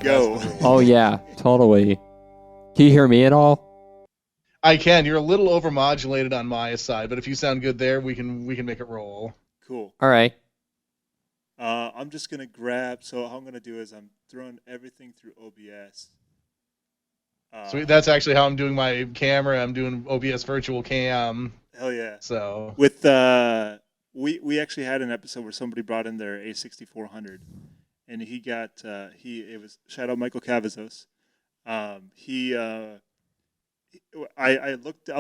go. Oh yeah, totally. Can you hear me at all? I can. You're a little overmodulated on my side, but if you sound good there, we can make it roll. Cool. All right. I'm just gonna grab. So how I'm gonna do is I'm throwing everything through OBS. Sweet. That's actually how I'm doing my camera. I'm doing OBS Virtual Cam. Hell yeah. So With we actually had an episode where somebody brought in their A6400, and he got it was shout out Michael Cavazos. I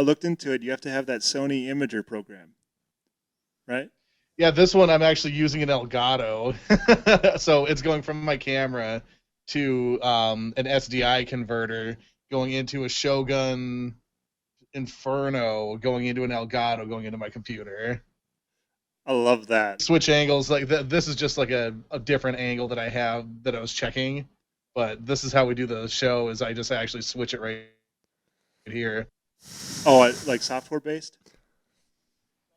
looked into it. You have to have that Sony Imager program, right? yeah, this one I'm actually using an Elgato. So it's going from my camera to an SDI converter, going into a Shogun Inferno, going into an Elgato, going into my computer. I love that. Switch angles, like this is just like a different angle that I have that I was checking, but this is how we do the show. Is I just actually switch it right here. Oh, like software based?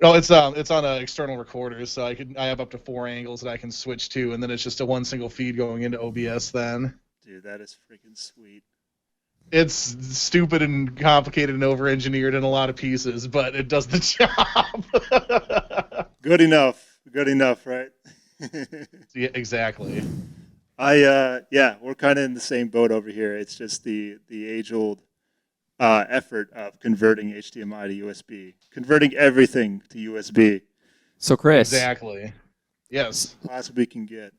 No, it's on an external recorder, so I have up to 4 angles that I can switch to, and then it's just a one single feed going into OBS. Then, dude, that is freaking sweet. It's stupid and complicated and over-engineered in a lot of pieces, but it does the job. Good enough, right? Yeah, exactly. We're kind of in the same boat over here. It's just the age-old effort of converting HDMI to USB, converting everything to USB. So Chris, Exactly. Yes. Last we can get.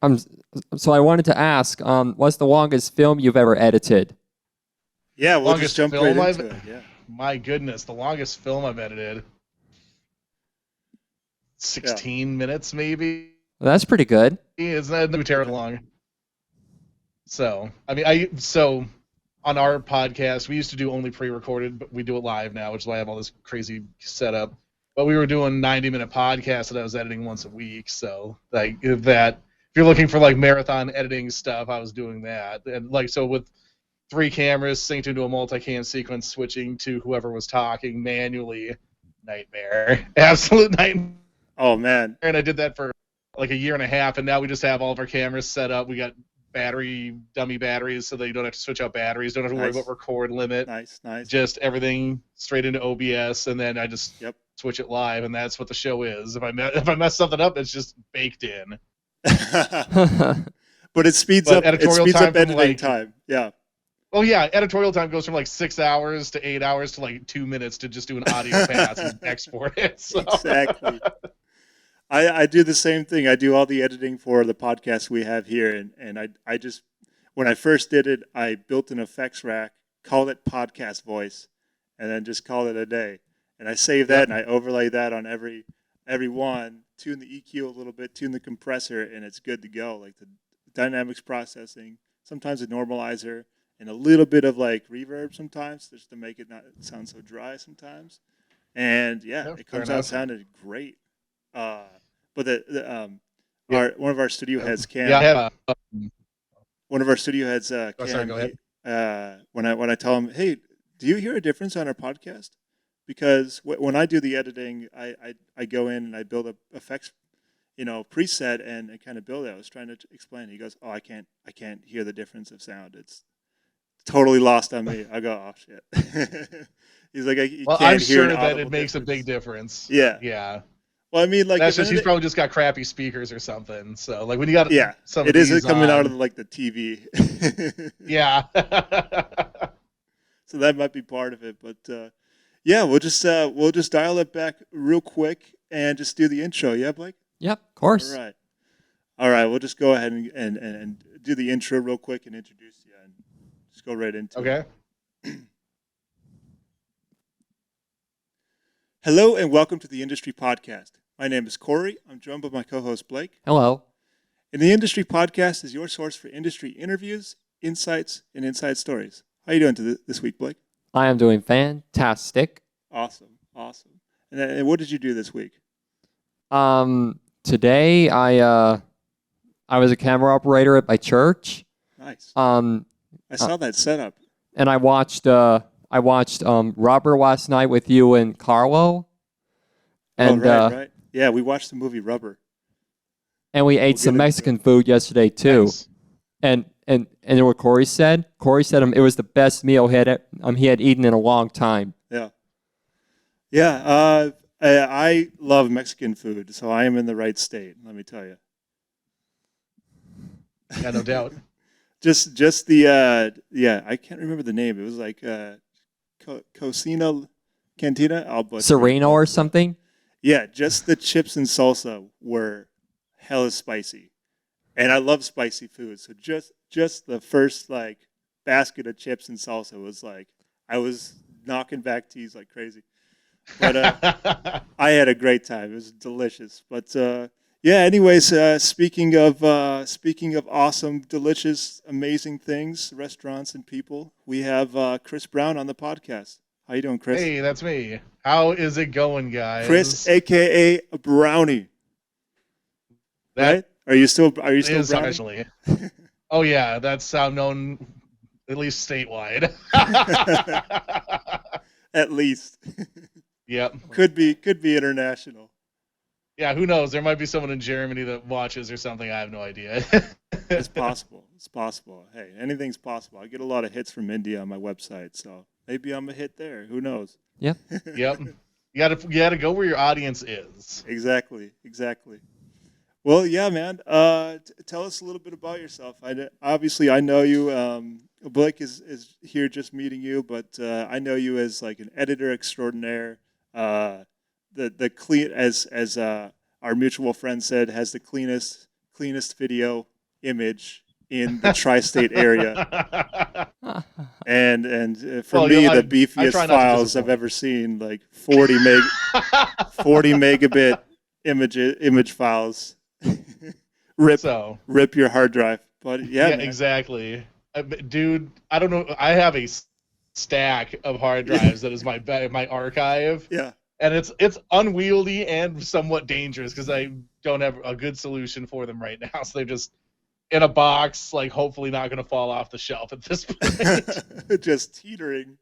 So I wanted to ask, what's the longest film you've ever edited? Yeah, we'll just jump right into it. Yeah. My goodness, the longest film I've edited. 16 minutes, maybe. Well, that's pretty good. It's not too terribly long. So, I mean, on our podcast, we used to do only pre-recorded, but we do it live now, which is why I have all this crazy setup. But we were doing 90-minute podcasts that I was editing once a week. So, like, if you're looking for like marathon editing stuff, I was doing that. And like, so with 3 cameras synced into a multicam sequence, switching to whoever was talking manually, nightmare, absolute nightmare. Oh man! And I did that for like a year and a half, and now we just have all of our cameras set up. We got dummy batteries, so that you don't have to switch out batteries, don't have to worry about record limit. Nice. Just everything straight into OBS, and then I just switch it live, and that's what the show is. If I mess something up, it's just baked in. But it speeds up editing time. Yeah. Oh yeah, editorial time goes from like 6 hours to 8 hours to like 2 minutes to just do an audio pass and export it. So. Exactly. I do the same thing. I do all the editing for the podcast we have here, and I just when I first did it, I built an effects rack, called it Podcast Voice, and then just called it a day. And I save that and I overlay that on every one, tune the EQ a little bit, tune the compressor, and it's good to go. Like the dynamics processing, sometimes a normalizer, and a little bit of like reverb sometimes, just to make it not sound so dry sometimes. And it comes out sounding great. But one of our studio heads, Cam. One of our studio heads, Cam. Sorry, go ahead. When I tell him, hey, do you hear a difference on our podcast? Because when I do the editing, I go in and I build a effects, preset and kind of build it. I was trying to explain. He goes, oh, I can't hear the difference of sound. It's totally lost on me. I go, oh shit. He's like, I'm sure that it makes a big difference. Yeah. Well, I mean, like, that's just he's probably just got crappy speakers or something. So, like, when you got some it is coming out of like the TV. Yeah. So that might be part of it, but we'll just dial it back real quick and just do the intro. Yeah, Blake. Yep, of course. All right. We'll just go ahead and do the intro real quick and introduce you, and just go right into it. Okay. Hello and welcome to the Industry Podcast. My name is Corey. I'm joined by my co-host Blake. Hello. And the Industry Podcast is your source for industry interviews, insights, and inside stories. How are you doing this week, Blake? I am doing fantastic. Awesome. And what did you do this week? Today I was a camera operator at my church. Nice. I saw that setup. And I watched Rubber last night with you and Carlo. And right. Yeah, we watched the movie Rubber. And we ate some Mexican food yesterday too. Nice. And And then what Corey said it was the best meal he had eaten in a long time. Yeah. Yeah. I love Mexican food, so I am in the right state. Let me tell you. Yeah, no doubt. Just the I can't remember the name. It was like Cocina Cantina. I'll butcher it. Sereno or something. Yeah, just the chips and salsa were hella spicy, and I love spicy food. So just the first like basket of chips and salsa was like I was knocking back teas like crazy. But I had a great time. It was delicious. But yeah. Anyways, speaking of awesome, delicious, amazing things, restaurants and people, we have Chris Brown on the podcast. How you doing, Chris? Hey, that's me. How is it going, guys? Chris, aka Brownie. That Right? Are you still is Brownie? actually. Oh yeah, that's known at least statewide. At least. Yep. Could be international. Yeah, who knows? There might be someone in Germany that watches or something. I have no idea. It's possible. It's possible. Hey, anything's possible. I get a lot of hits from India on my website, so maybe I'm a hit there. Who knows? Yeah. Yep. You gotta go where your audience is. Exactly. Well, yeah, man. Tell us a little bit about yourself. Obviously, I know you. Blake is here just meeting you, but I know you as like an editor extraordinaire. The clean as our mutual friend said, has the cleanest video image in the tri-state area, and for Well, me, I the beefiest try not to files I've disappoint. ever seen, like 40 megabit image files. Rip your hard drive. But yeah, man. Exactly. Dude, I don't know. I have a stack of hard drives that is my archive. Yeah. And it's unwieldy and somewhat dangerous because I don't have a good solution for them right now. So they're just in a box, like hopefully not going to fall off the shelf at this point. Just teetering.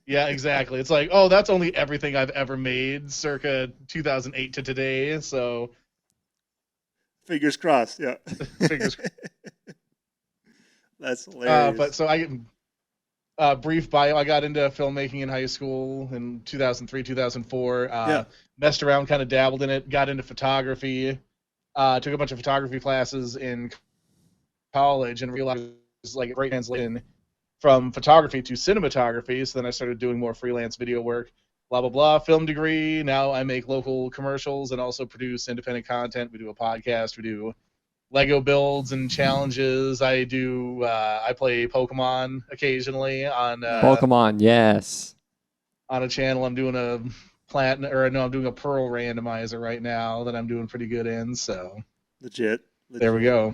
Yeah, exactly. It's like, oh, that's only everything I've ever made, circa 2008 to today. So fingers crossed. Yeah. fingers. That's hilarious. But so brief bio. I got into filmmaking in high school in 2003, 2004. Yeah. Messed around, kind of dabbled in it. Got into photography. Took a bunch of photography classes in college and realized like a great translation from photography to cinematography. So then I started doing more freelance video work. Blah blah blah. Film degree. Now I make local commercials and also produce independent content. We do a podcast. We do Lego builds and challenges. I play Pokemon occasionally on Pokemon, yes. on a channel. I'm doing a I'm doing a Pearl randomizer right now that I'm doing pretty good in. So legit. there we go.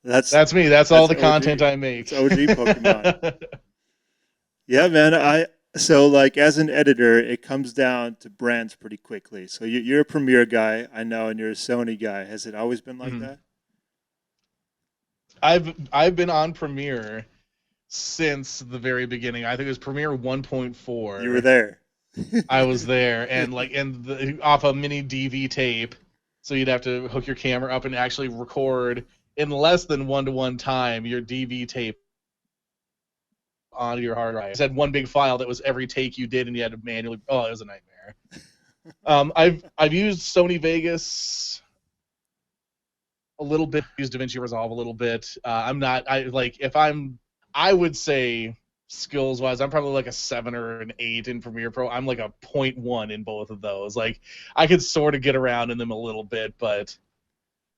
That's me. That's all the OG. content I make. It's OG Pokemon. Yeah, man. So like as an editor, it comes down to brands pretty quickly. So you're a Premiere guy, I know, and you're a Sony guy. Has it always been like that? I've been on Premiere since the very beginning. I think it was Premiere 1.4. You were there. I was there, and off a mini DV tape, so you'd have to hook your camera up and actually record in less than 1-to-1 time your DV tape onto your hard drive. It had one big file that was every take you did, and you had to manually. Oh, it was a nightmare. I've used Sony Vegas a little bit. Used DaVinci Resolve a little bit. I would say skills wise, I'm probably like a 7 or an 8 in Premiere Pro. I'm like a 0.1 in both of those. Like I could sort of get around in them a little bit, but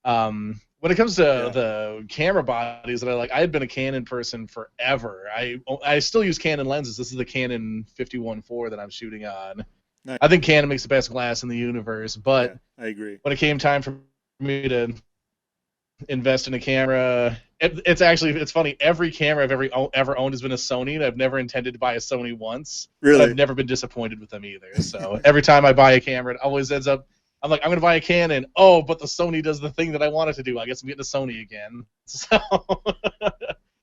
when it comes to the camera bodies that I had been a Canon person forever. I still use Canon lenses. This is the Canon 51.4 that I'm shooting on. Nice. I think Canon makes the best glass in the universe, but I agree. when it came time for me to invest in a camera, it's funny. Every camera I've ever owned has been a Sony, and I've never intended to buy a Sony once. Really? But I've never been disappointed with them either. So every time I buy a camera, it always ends up. I'm like, I'm going to buy a Canon. Oh, but the Sony does the thing that I want it to do. I guess I'm getting a Sony again. So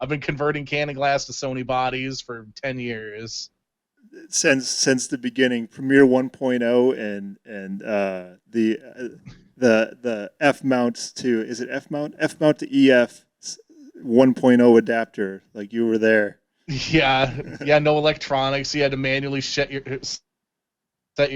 I've been converting Canon glass to Sony bodies for 10 years. Since the beginning, Premiere 1.0 and the F mount to, is it F mount? F mount to EF 1.0 adapter. Like you were there. Yeah, no electronics. You had to manually set your Set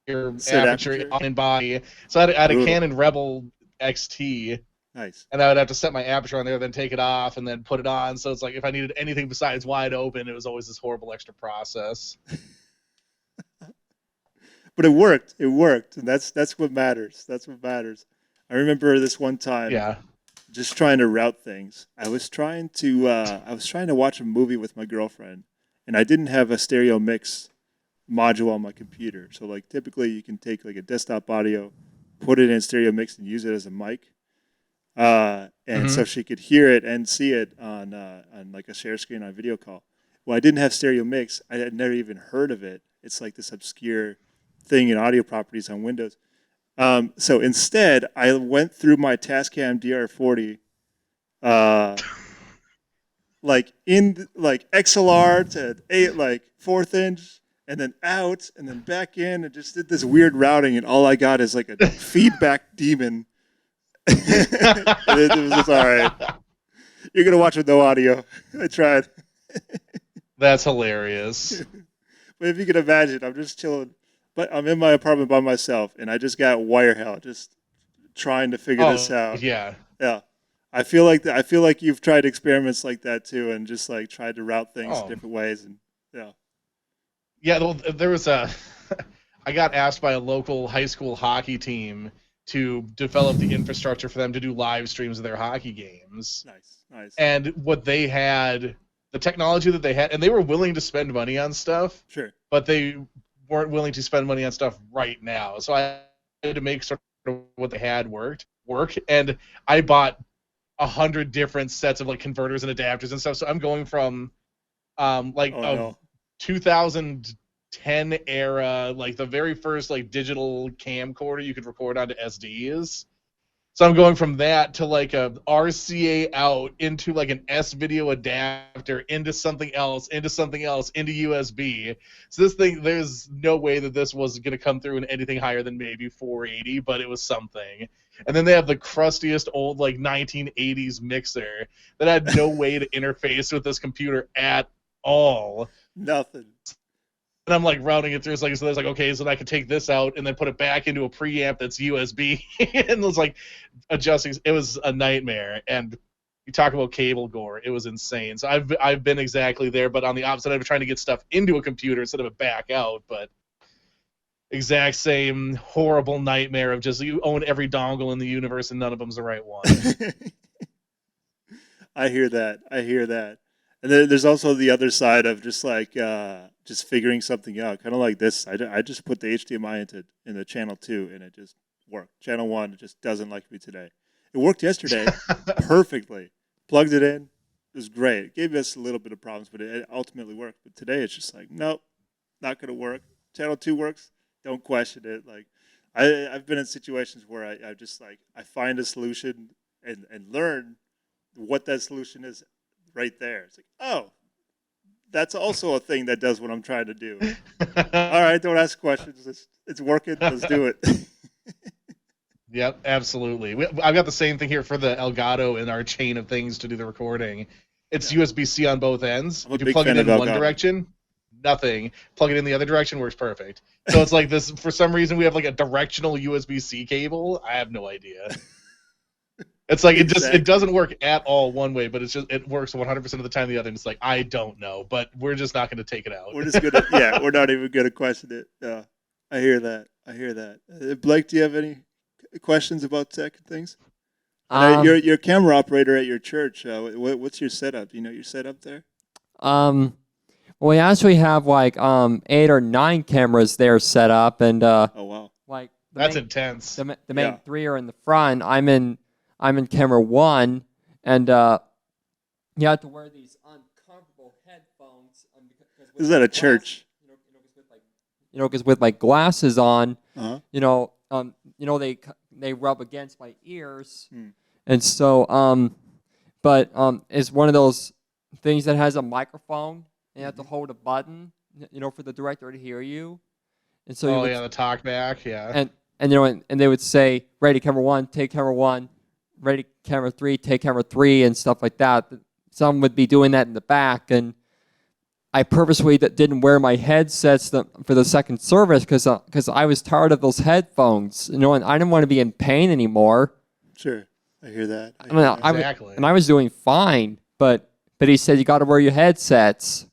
aperture aperture. on and body. So I had a Brutal. Canon Rebel XT, Nice. and I would have to set my aperture on there, then take it off, and then put it on. So it's like if I needed anything besides wide open, it was always this horrible extra process. But it worked. It worked, and that's what matters. That's what matters. I remember this one time Yeah. just trying to route things. I was trying to watch a movie with my girlfriend, and I didn't have a stereo mix module on my computer. So like typically you can take like a desktop audio, put it in stereo mix, and use it as a mic. And so Mm-hmm. she could hear it and see it on like a share screen on a video call. Well, I didn't have stereo mix. I had never even heard of it. It's like this obscure thing in audio properties on Windows. So instead, I went through my Tascam DR40, uh, like in like XLR to eight, like fourth inch, and then out, and then back in, and just did this weird routing, and all I got is like a feedback demon. It was just all right. You're gonna watch with no audio. I tried, That's hilarious. but if you can imagine, I'm just chilling, but I'm in my apartment by myself, and I just got wire hell, just trying to figure this Oh out. yeah. Yeah. I feel like you've tried experiments like that too, and just like tried to route things Oh different ways, and yeah. yeah. Well, there was a. I got asked by a local high school hockey team to develop the infrastructure for them to do live streams of their hockey games. Nice, nice. And what they had, the technology that they had, and they were willing to spend money on stuff, Sure. but they weren't willing to spend money on stuff right now. So I had to make sort of what they had work, and I bought 100 different sets of like converters and adapters and stuff. So I'm going from like Oh a no. 2010 era, like the very first like digital camcorder you could record onto SDs. So I'm going from that to like a RCA out into like an S video adapter into something else, into USB. So this thing, there's no way that this was going to come through in anything higher than maybe 480, but it was something. And then they have the crustiest old like 1980s mixer that had no way to interface with this computer at all. Nothing. And I'm like routing it through. So there's like, okay, so I could take this out and then put it back into a preamp that's USB. And it was like adjusting. It was a nightmare. And you talk about cable gore. It was insane. So I've been exactly there, but on the opposite end of trying to get stuff into a computer instead of it back out. But exact same horrible nightmare of just you own every dongle in the universe and none of them's the right one. I hear that. I hear that. And then there's also the other side of just like just figuring something out, kind of like this. I just put the HDMI in the channel 2, and it just worked. Channel 1 just doesn't like me today. It worked yesterday perfectly. Plugged it in. It was great. It gave us a little bit of problems, but it ultimately worked. But today it's just like, nope, not going to work. Channel 2 works. Don't question it. Like I've been in situations where I just like I find a solution and learn what that solution is right there. It's like, oh, that's also a thing that does what I'm trying to do. All right, don't ask questions. It's working. Let's do it. Yep, absolutely. I've got the same thing here for the Elgato in our chain of things to do the recording. It's Yeah. USB-C on both ends. I'm a If you big plug it fan in of one Elgato. direction, nothing. Plug it in the other direction, works perfect. So it's like this, for some reason we have like a directional USB-C cable. I have no idea. It's like Exactly. it doesn't work at all one way, but it works 100% of the time the other. And it's like, I don't know, but we're just not going to take it out. We're just gonna, yeah, we're not even gonna question it. Yeah, I hear that. I hear that. Blake, do you have any questions about tech and things? And you're a camera operator at your church. What's your setup? You know your setup there? Well, we actually have like 8 or 9 cameras there set up, and Oh wow. like That's intense. the main Yeah. 3 are in the front. I'm in camera 1, and you have to wear these uncomfortable headphones. Because Is that a church? Because with like glasses on, Uh-huh. they rub against my ears, Hmm. and so but it's one of those things that has a microphone, and you have to hold a button, for the director to hear you, and so Oh yeah, the talk back, yeah. and they would say, ready, camera 1, take camera 1, ready camera 3, take camera 3, and stuff like that. Some would be doing that in the back, and I purposely didn't wear my headsets for the second service because I was tired of those headphones, and I didn't want to be in pain anymore. Sure, I hear that. I mean, Exactly. I was doing fine, but he said you got to wear your headsets.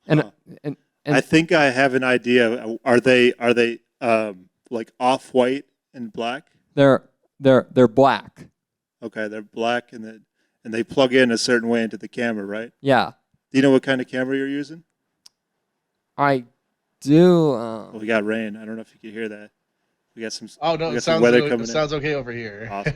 And, Huh. and I think I have an idea. Are they like off white and black? they're black. Okay, they're black and they plug in a certain way into the camera, right? Yeah, Do you know what kind of camera you're using? I do. Well, we got rain. I don't know if you can hear that. We got some. Oh no, we it got some sounds weather okay, coming it sounds okay over here. Awesome.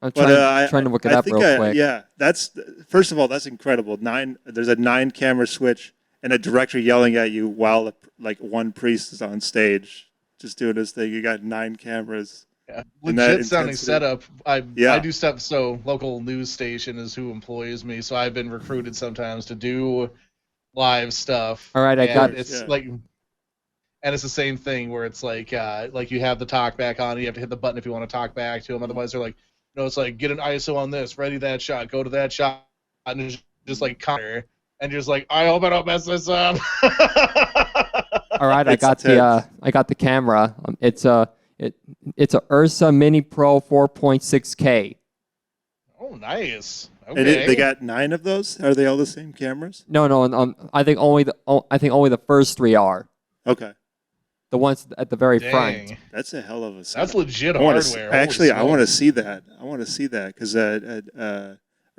I'm But trying to look it I up think real quick. Yeah, that's first of all, that's incredible. There's a 9 camera switch and a director yelling at you while like one priest is on stage just doing his thing. You got 9 cameras. Yeah. And that Legit sounding intensity. setup. I Yeah. do stuff. So local news station is who employs me. So I've been recruited sometimes to do live stuff. All right, I and got- it's Yeah. like, and it's the same thing where it's like you have the talk back on. You have to hit the button if you want to talk back to them. Otherwise, they're like, it's like get an ISO on this, ready that shot, go to that shot, and it's just like counter, and you're just like, I hope I don't mess this up. All right, It's intense. I got the camera. It's a Ursa Mini Pro 4.6K. Oh, nice. And Okay. they got 9 of those. Are they all the same cameras? No, I think only the first 3 are. Okay, The ones at the very Dang. front. that's a hell of a setup. That's legit I wanna hardware. s- actually, I want to to. see that. I want to see that because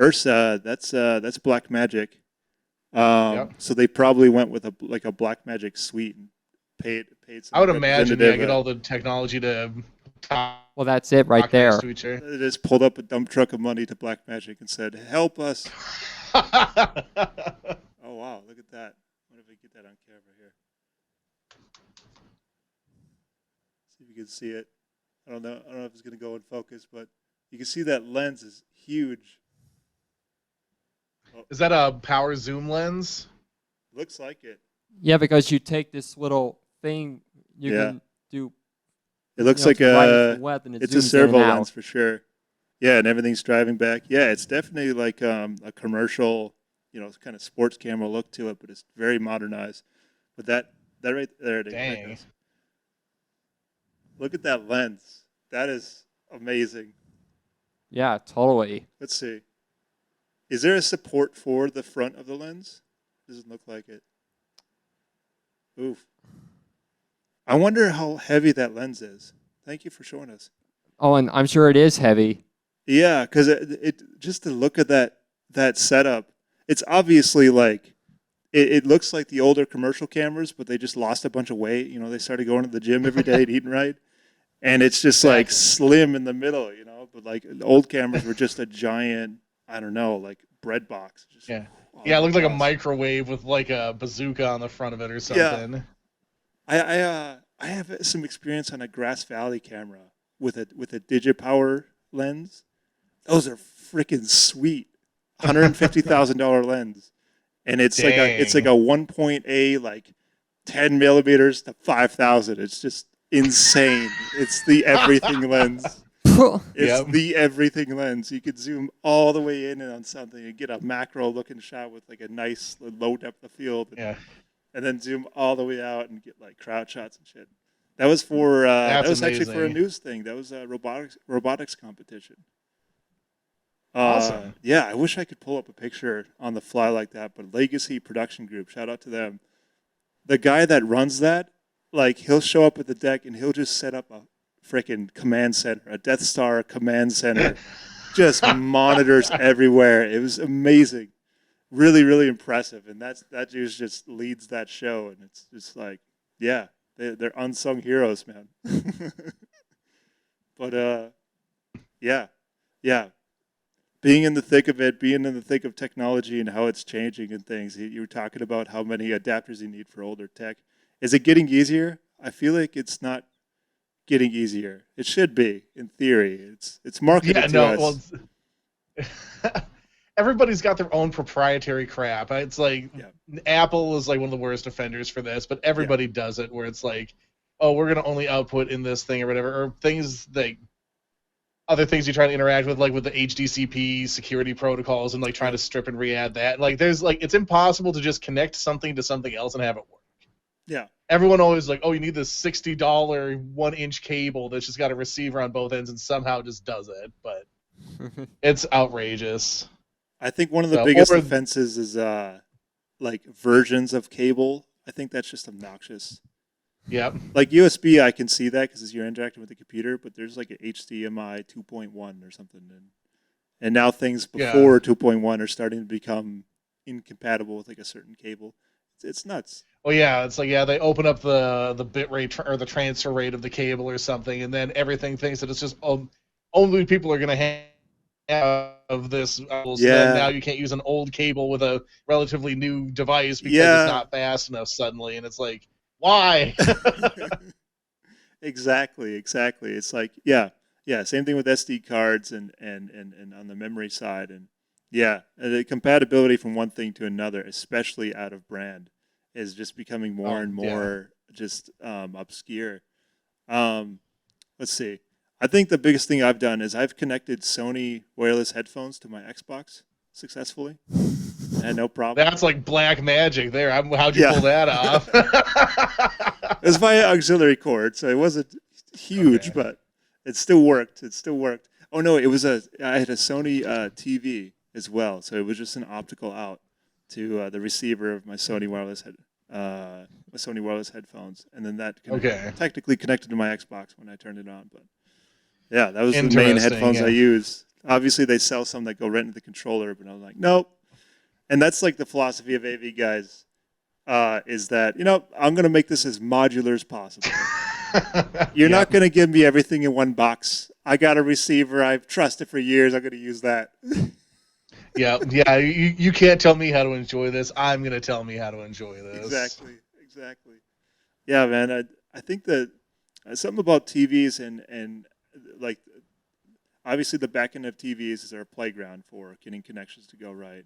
Ursa, that's Black Magic. Yep. So they probably went with a Black Magic suite and paid some. I would imagine representative, get all the technology to talk Well, that's it right next there. to each other. They just pulled up a dump truck of money to Black Magic and said, "Help us." Oh wow, look at that. What if we get that on camera here? See if you can see it. I don't know if it's gonna go in focus, but you can see that lens is huge. Is that a power zoom lens? Looks like it. Yeah, because you take this little thing, you Yeah. can do. It looks you know, like to the right and to the left, and it it's a zooms in servo and out. lens for sure. Yeah, and everything's driving back. Yeah, it's definitely like a commercial, kind of sports camera look to it, but it's very modernized. But that right there, it Dang. is. Look at that lens. That is amazing. Yeah, totally. Let's see. Is there a support for the front of the lens? Doesn't look like it. Oof. I wonder how heavy that lens is. Thank you for showing us. Oh, and I'm sure it is heavy. Yeah, because it just to look at that setup, it's obviously like it looks like the older commercial cameras, but they just lost a bunch of weight. They started going to the gym every day and eating right, and it's just like slim in the middle. But like the old cameras were just a giant, I don't know, like bread box. Just, Yeah. oh Yeah, it my looked like a gosh. microwave with like a bazooka on the front of it or something. I have some experience on a Grass Valley camera with a Digipower lens. Those are freaking sweet. $150,000 lens, and it's like a Dang. 1.8 like 10 millimeters to 5,000. It's just insane. It's the everything lens. It's Yep. the everything lens. You could zoom all the way in on something and get a macro looking shot with like a nice low depth of field. Yeah. And then zoom all the way out and get like crowd shots and shit. That was for That's that was actually for a amazing. news thing. That was a robotics competition. Awesome. Yeah, I wish I could pull up a picture on the fly like that. But Legacy Production Group, shout out to them. The guy that runs that, like, he'll show up at the deck and he'll just set up a freaking command center, a Death Star command center, just monitors everywhere. It was amazing. Really, really impressive, and that dude just leads that show, and it's just like, yeah, they're unsung heroes, man. But yeah, being in the thick of it, being in the thick of technology and how it's changing and things. You were talking about how many adapters you need for older tech. Is it getting easier? I feel like it's not getting easier. It should be, in theory. It's marketed Yeah, to no, us. well, everybody's got their own proprietary crap. It's like Apple is like one of the worst offenders for this, but everybody does it where it's like, oh, we're gonna only output in this thing or whatever, or things like other things you try to interact with, like with the HDCP security protocols, and like trying to strip and re-add that. Like there's like it's impossible to just connect something to something else and have it work. Yeah. Everyone always like, oh, you need this $60 1-inch cable that's just got a receiver on both ends and somehow just does it. But it's outrageous. I think one of the So, biggest or- offenses is like versions of cable. I think that's just obnoxious. Yep. Like USB, I can see that because you're interacting with the computer, but there's like an HDMI 2.1 or something, and now things before 2.1 are starting to become incompatible with like a certain cable. It's nuts. Well, yeah, it's like they open up the bit rate or the transfer rate of the cable or something, and then everything thinks that it's just only people are going to have this. So then now you can't use an old cable with a relatively new device because it's not fast enough suddenly, and it's like, why? Exactly. It's like same thing with SD cards and on the memory side, and the compatibility from one thing to another, especially out of brand, is just becoming more and more just obscure. Let's see. I think the biggest thing I've done is I've connected Sony wireless headphones to my Xbox successfully. I had no problem. That's like black magic there. How'd you pull that off? It was via auxiliary cord, so it wasn't huge, but it still worked. Oh no, I had a Sony TV as well, so it was just an optical out to the receiver of my Sony wireless headphones, and then that technically connected to my Xbox when I turned it on. But yeah, that was the main headphones I use. Obviously, they sell some that go right into the controller, but I was like, nope. And that's like the philosophy of AV guys, is that I'm going to make this as modular as possible. You're not going to give me everything in one box. I got a receiver I've trusted for years. I'm going to use that. Yeah. You can't tell me how to enjoy this. I'm going to tell me how to enjoy this. Exactly. Yeah, man. I think that something about TVs and like obviously the back end of TVs is our playground for getting connections to go right.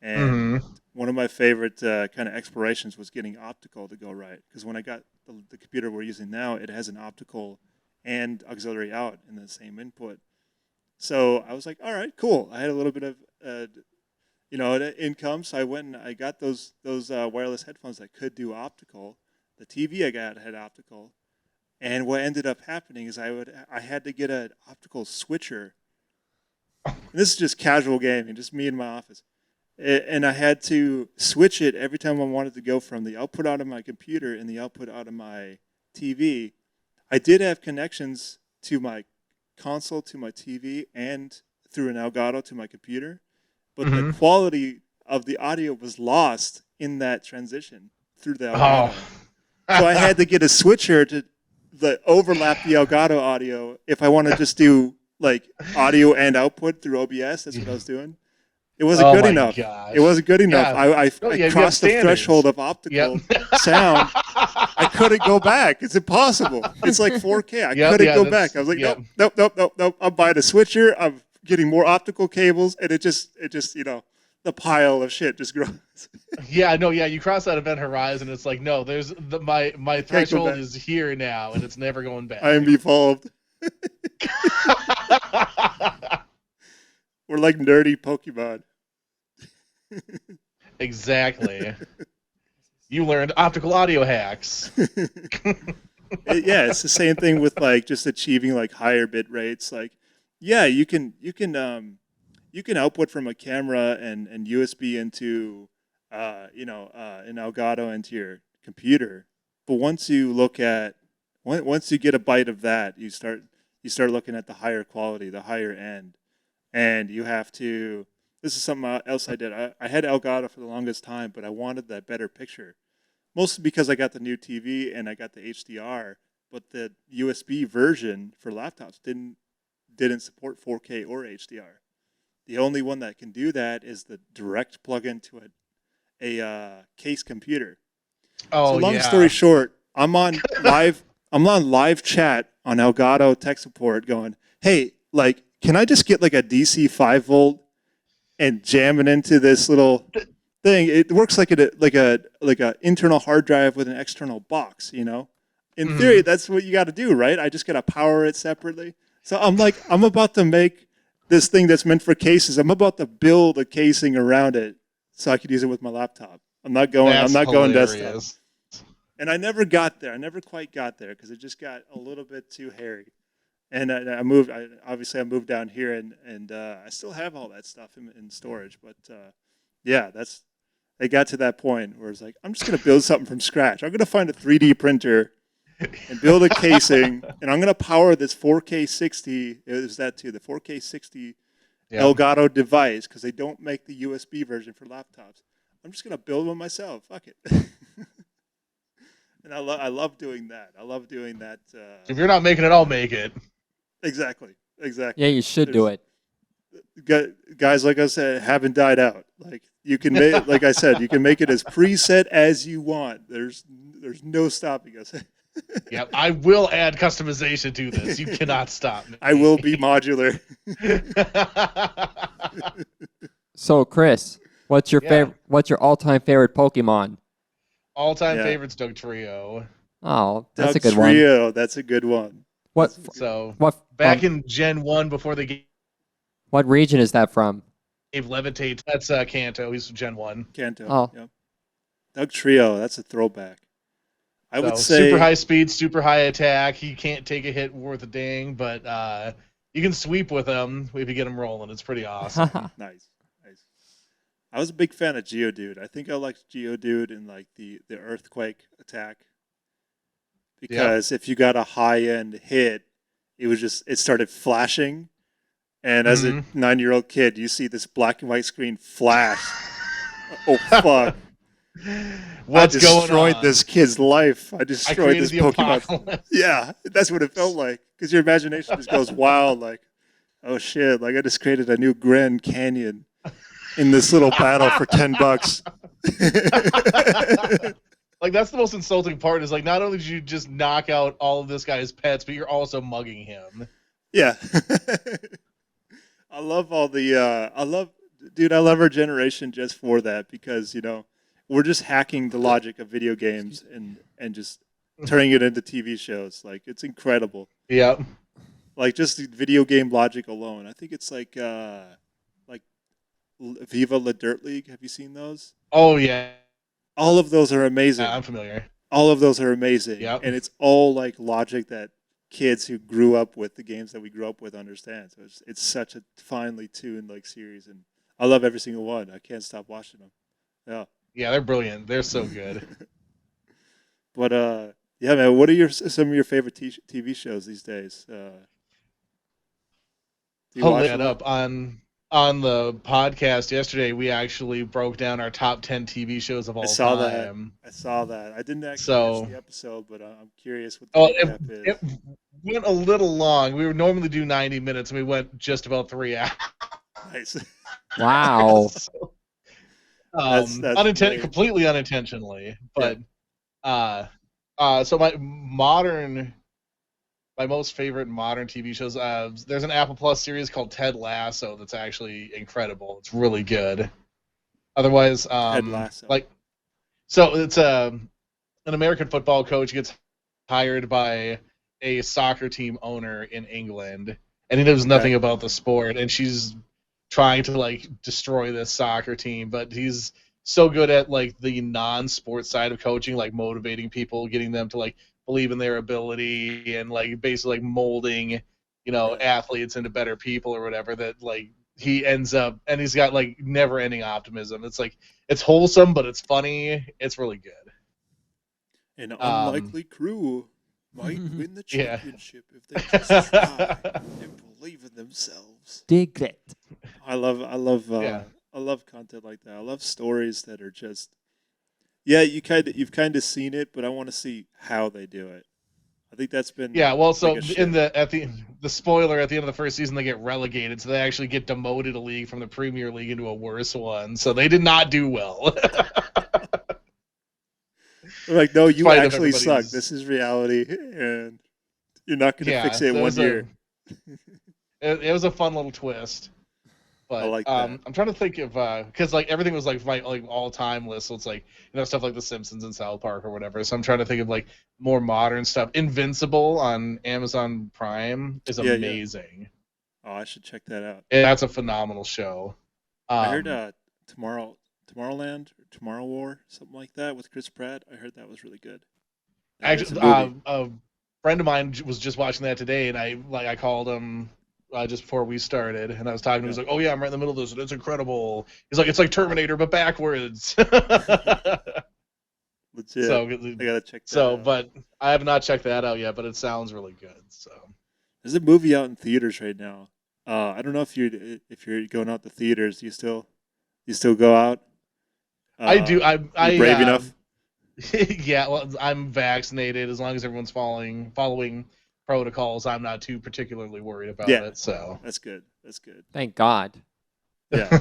And one of my favorite kind of explorations was getting optical to go right, because when I got the computer we're using now, it has an optical and auxiliary out in the same input. So I was like, all right, cool. I had a little bit of income, so I went and I got those wireless headphones that could do optical. The TV I got had optical, and what ended up happening is I had to get an optical switcher. And this is just casual gaming, just me in my office. And I had to switch it every time I wanted to go from the output out of my computer and the output out of my TV. I did have connections to my console, to my TV, and through an Elgato to my computer. But the quality of the audio was lost in that transition through the Elgato. So I had to get a switcher to overlap the Elgato audio if I want to just do like audio and output through OBS. That's what I was doing. It wasn't good enough. Gosh. It wasn't good enough. Yeah. I crossed the threshold of optical sound. I couldn't go back. It's impossible. It's like 4K. I couldn't go back. I was like, nope. I'm buying a switcher. I'm getting more optical cables, and it just the pile of shit just grows. You cross that event horizon. It's like, no, there's my threshold is here now, and it's never going back. I am evolved. We're like nerdy Pokemon. Exactly. You learned optical audio hacks. It's the same thing with like just achieving like higher bit rates. Like, you can output from a camera and USB into an Elgato into your computer. But once you get a bite of that, you start looking at the higher quality, the higher end. And you have to, this is something else I did. I had Elgato for the longest time, but I wanted that better picture. Mostly because I got the new TV and I got the HDR, but the USB version for laptops didn't support 4K or HDR. The only one that can do that is the direct plug-in to a case computer. So long story short, I'm on live chat on Elgato tech support going, hey, like, can I just get like a DC 5 volt and jam it into this little thing? It works like a internal hard drive with an external box, In theory, that's what you got to do, right? I just got to power it separately. So I'm about to make this thing that's meant for cases. I'm about to build a casing around it so I could use it with my laptop. I'm not going desktop. hilarious. And I never got there. I never quite got there because it just got a little bit too hairy. And I moved. I moved down here, and I still have all that stuff in storage. But yeah, it got to that point where it's like I'm just gonna build something from scratch. I'm gonna find a 3D printer and build a casing, and I'm gonna power this 4K 60. It was that too, the 4K 60 Yeah. Elgato device because they don't make the USB version for laptops. I'm just gonna build one myself. Fuck it. And I love doing that. I love doing that. If you're not making it, I'll make it. Exactly. Yeah, you should do it. Guys, like I said, haven't died out. Like you can make, like I said, you can make it as preset as you want. There's no stopping us. Yep, I will add customization to this. You cannot stop me. I will be modular. So, Chris, what's your Yeah. favorite? What's your all-time favorite Pokemon? All-time Yeah. favorites, Doug Trio. Oh, that's a Doug good one. Trio, that's a good one. What? So What? back in Gen 1, before they What region is that from? gave Levitate, that's Kanto. He's Gen 1. Kanto. Oh. Yep. Doug Trio, that's a throwback. I would So, say super high speed, super high attack. He can't take a hit worth a ding, but you can sweep with him if you get him rolling. It's pretty awesome. nice. I was a big fan of Geodude. I think I liked Geodude in like the earthquake attack. Because if you got a high end hit, it started flashing. And as a 9-year-old kid, you see this black and white screen flash. Oh fuck. What's I going destroyed on? this kid's life. I I destroyed created this the Pokemon. apocalypse. Yeah, that's what it felt like. Because your imagination just goes wild. Like, oh shit! Like I just created a new Grand Canyon in this little battle for $10. Like, that's the most insulting part is, like, not only did you just knock out all of this guy's pets, but you're also mugging him. Yeah. I love all the. I love our generation just for that because we're just hacking the logic of video games and just turning it into TV shows. Like it's incredible. Yep. Like just the video game logic alone. I think it's like Viva La Dirt League. Have you seen those? Oh, yeah. All of those are amazing. I'm familiar. All of those are amazing. Yep. And it's all like logic that kids who grew up with the games that we grew up with understand. So it's such a finely tuned like series, and I love every single one. I can't stop watching them. Yeah. Yeah, they're brilliant. They're so good. But yeah, man. What are some of your favorite TV shows these days? Do you Hold watch that them? up. On the podcast yesterday, we actually broke down our top 10 TV shows of all I saw time. that. I saw that. I didn't actually So- watch the episode, but I'm curious what the Oh, recap is. it went a little long. We would normally do 90 minutes, and we went just about 3 hours. Nice. Wow. So, That's brilliant. completely unintentionally, but so my most favorite modern TV shows. There's an Apple Plus series called Ted Lasso that's actually incredible. It's really good. Otherwise, Ted Lasso. So it's an American football coach gets hired by a soccer team owner in England, and he knows nothing about the sport, and she's trying to like destroy this soccer team, but he's so good at like the non-sports side of coaching, like motivating people, getting them to like believe in their ability, and like basically like molding, athletes into better people or whatever, that like he ends up, and he's got like never-ending optimism. It's like it's wholesome, but it's funny. It's really good. An unlikely crew might win the Yeah. championship if they just try and believe in themselves. Dig it. I love content like that. I love stories that are just you've kind of seen it, but I want to see how they do it. I think that's been Yeah, well, so like a in shift. the spoiler at the end of the first season, they get relegated, so they actually get demoted a league from the Premier League into a worse one. So they did not do well. They're like, no, you Spite of actually suck. everybody's- This is reality, and you're not going to fix it in there 1 was year. it was a fun little twist. But like that. I'm trying to think of because like everything was like my like all time list, so it's like stuff like The Simpsons and South Park or whatever. So I'm trying to think of like more modern stuff. Invincible on Amazon Prime is Yeah, yeah. amazing. Oh, I should check that out. And that's a phenomenal show. I heard Tomorrowland or Tomorrow War, something like that with Chris Pratt. I heard that was really good. It's Actually, a movie. a friend of mine was just watching that today, and I called him just before we started, and I was talking to him. He's like, "Oh yeah, I'm right in the middle of this, and it's incredible." He's like, "It's like Terminator but backwards." Legit. So, I gotta check that out. but I have not checked that out yet, but it sounds really good. So There's a movie out in theaters right now. I don't know if you're going out to theaters. You still go out? I do. I You brave enough? yeah. Well, I'm vaccinated. As long as everyone's following protocols, I'm not too particularly worried about Yeah. it. So That's good. That's good. Thank God. Yeah.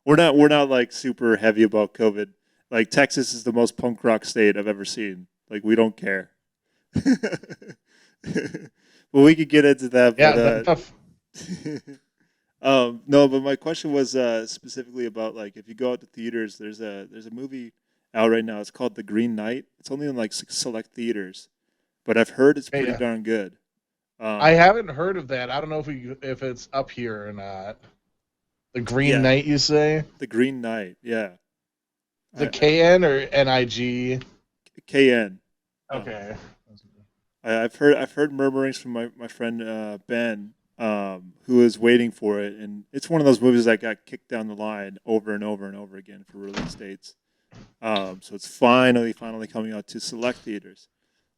we're not like super heavy about COVID. Like Texas is the most punk rock state I've ever seen. Like we don't care. Well, we could get into that. yeah, But, tough. no, but my question was specifically about like if you go out to theaters, there's a movie out right now. It's called The Green Knight. It's only in like select theaters, but I've heard it's pretty Yeah. darn good. I haven't heard of that. I don't know if it's up here or not. The Green Yeah. Knight, you say? The Green Knight, yeah. The KN or NIG? KN. Okay. I've heard murmurings from my friend Ben, who is waiting for it, and it's one of those movies that got kicked down the line over and over and over again for release dates. So it's finally coming out to select theaters.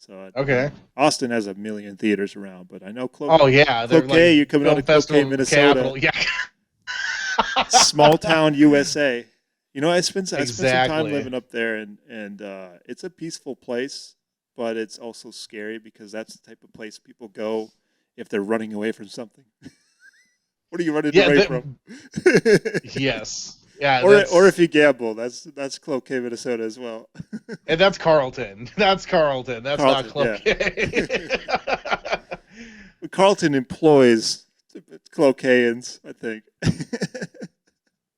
So Okay. Austin has a million theaters around, but I know Cloquet. Oh yeah, they're Cloquet, you're coming out Film of Cloquet, Festival Minnesota, capital. Yeah. small town USA. You know, I spent some time Exactly. living up there, and it's a peaceful place, but it's also scary because that's the type of place people go if they're running away from something. What are you running away from? Yes. Yeah. or if you gamble, that's Cloquet, Minnesota as well. And that's Carlton. That's Carlton. That's not Carlton, Cloquet. Carlton employs Cloquetans, I think.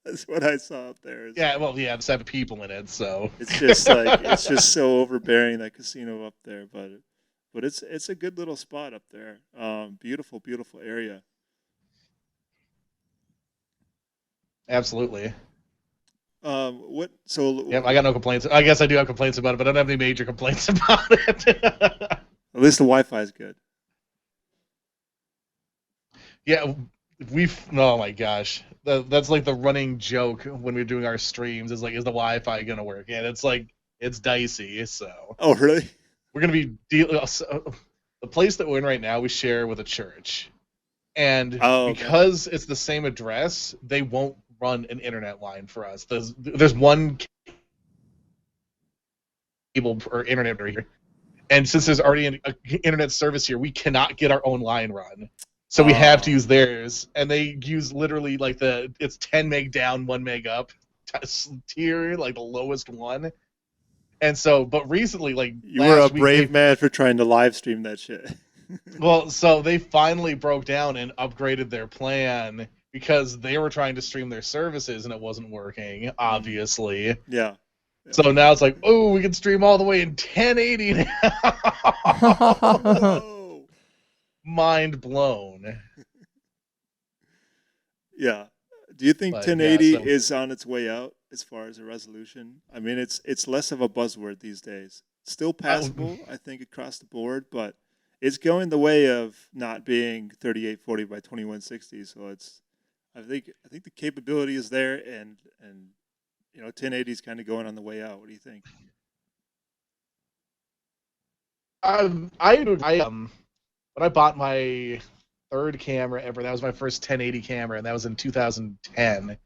That's what I saw up there. Yeah. Well, yeah. There's 7 people in it, so It's just like it's just so overbearing, that casino up there, but it's a good little spot up there. Beautiful area. absolutely. What? So Yeah. I got no complaints. I guess I do have complaints about it, but I don't have any major complaints about it. at least the Wi-Fi is good. Yeah. Oh my gosh, that's like the running joke when we're doing our streams. Is like, is the Wi-Fi gonna work? And it's like, it's dicey. So Oh, really? we're gonna be the place that we're in right now. We share with a church, and because it's the same address, they won't run an internet line for us. There's one cable or internet right here, and since there's already an internet service here, we cannot get our own line run. So we have to use theirs, and they use literally like it's 10 meg down, 1 meg up tier, like the lowest one. And so, but recently, like You were a brave man for trying to live stream that shit. Well, so they finally broke down and upgraded their plan because they were trying to stream their services and it wasn't working, obviously. Yeah. So now it's like, oh, we can stream all the way in 1080 now. Oh. Mind blown. Yeah. Do you think But, 1080 yeah, so- is on its way out as far as a resolution? I mean, it's less of a buzzword these days. Still passable, I think, across the board, but it's going the way of not being 3840 by 2160. So I think the capability is there, and 1080 is kind of going on the way out. What do you think? When I bought my third camera ever, that was my first 1080 camera, and that was in 2010.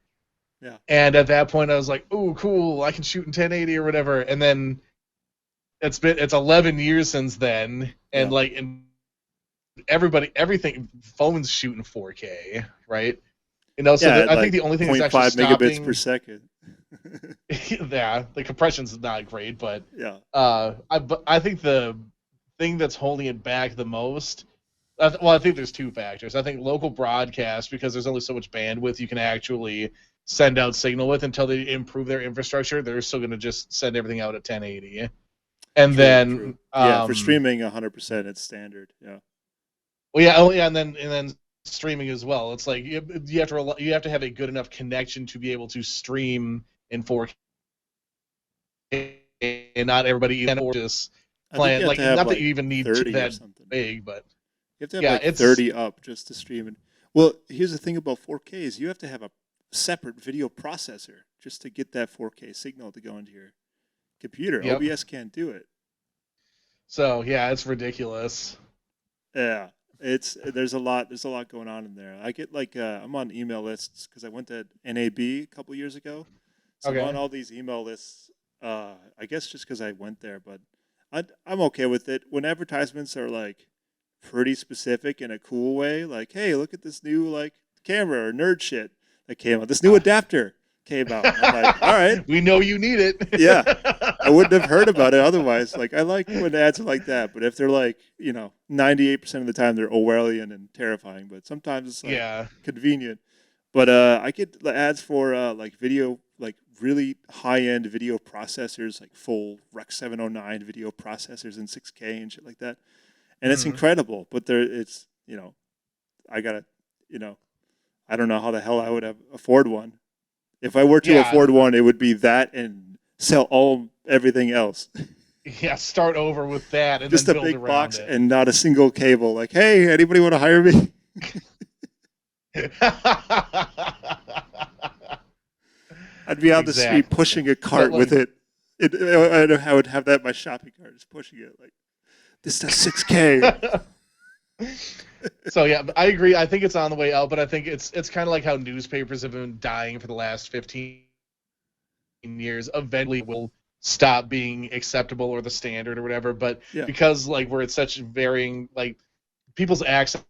Yeah. And at that point, I was like, "Oh, cool! I can shoot in 1080 or whatever." And then it's 11 years since then, and Yeah. and everything, phones shoot in 4K, right? So I think the only thing that's actually 0.5 stopping megabits per second. yeah, the compression's not great, but Yeah. I think the thing that's holding it back the most Well, I think there's two factors. I think local broadcast, because there's only so much bandwidth you can actually send out signal with until they improve their infrastructure. They're still going to just send everything out at 1080. And True, then, true. Yeah, for streaming, 100%, it's standard. Yeah. well, yeah, oh yeah, and then streaming as well. It's like you have to you have to have a good enough connection to be able to stream in 4K. And not everybody can just I think plan. you have Like, to have not that like you even need 30 or that something. big, but You have to have yeah, like it's 30 up just to stream it. Well, here's the thing about 4K is you have to have a separate video processor just to get that 4K signal to go into your computer. Yep. OBS can't do it. So yeah, it's ridiculous. Yeah, there's a lot going on in there. I get like I'm on email lists because I went to NAB a couple years ago, so Okay. I'm on all these email lists. I guess just because I went there, but I'm okay with it. When advertisements are like pretty specific in a cool way, like, hey, look at this new like camera or nerd shit that came out. This new adapter came out. I'm like, all right, We know you need it. yeah. I wouldn't have heard about it otherwise. Like, I like when ads are like that, but if they're like, 98% of the time they're Orwellian and terrifying, but sometimes it's like Yeah. convenient. But I get the ads for like video, like really high-end video processors, like full Rec 709 video processors in 6K and shit like that, and it's Mhm. incredible. But it's I gotta I don't know how the hell I would afford one. If I were to Yeah. afford one, it would be that and sell everything else. Yeah. Start over with that and Just then a build big around box it. and not a single cable. Like, hey, anybody want to hire me? I'd be on the street Exactly. pushing a cart But, with it. I would have that in my shopping cart, just pushing it. Like, this is 6K. So yeah, I agree. I think it's on the way out, but I think it's kind of like how newspapers have been dying for the last 15 years. Eventually, will stop being acceptable or the standard or whatever. But Yeah. because like we're at such varying, like, people's access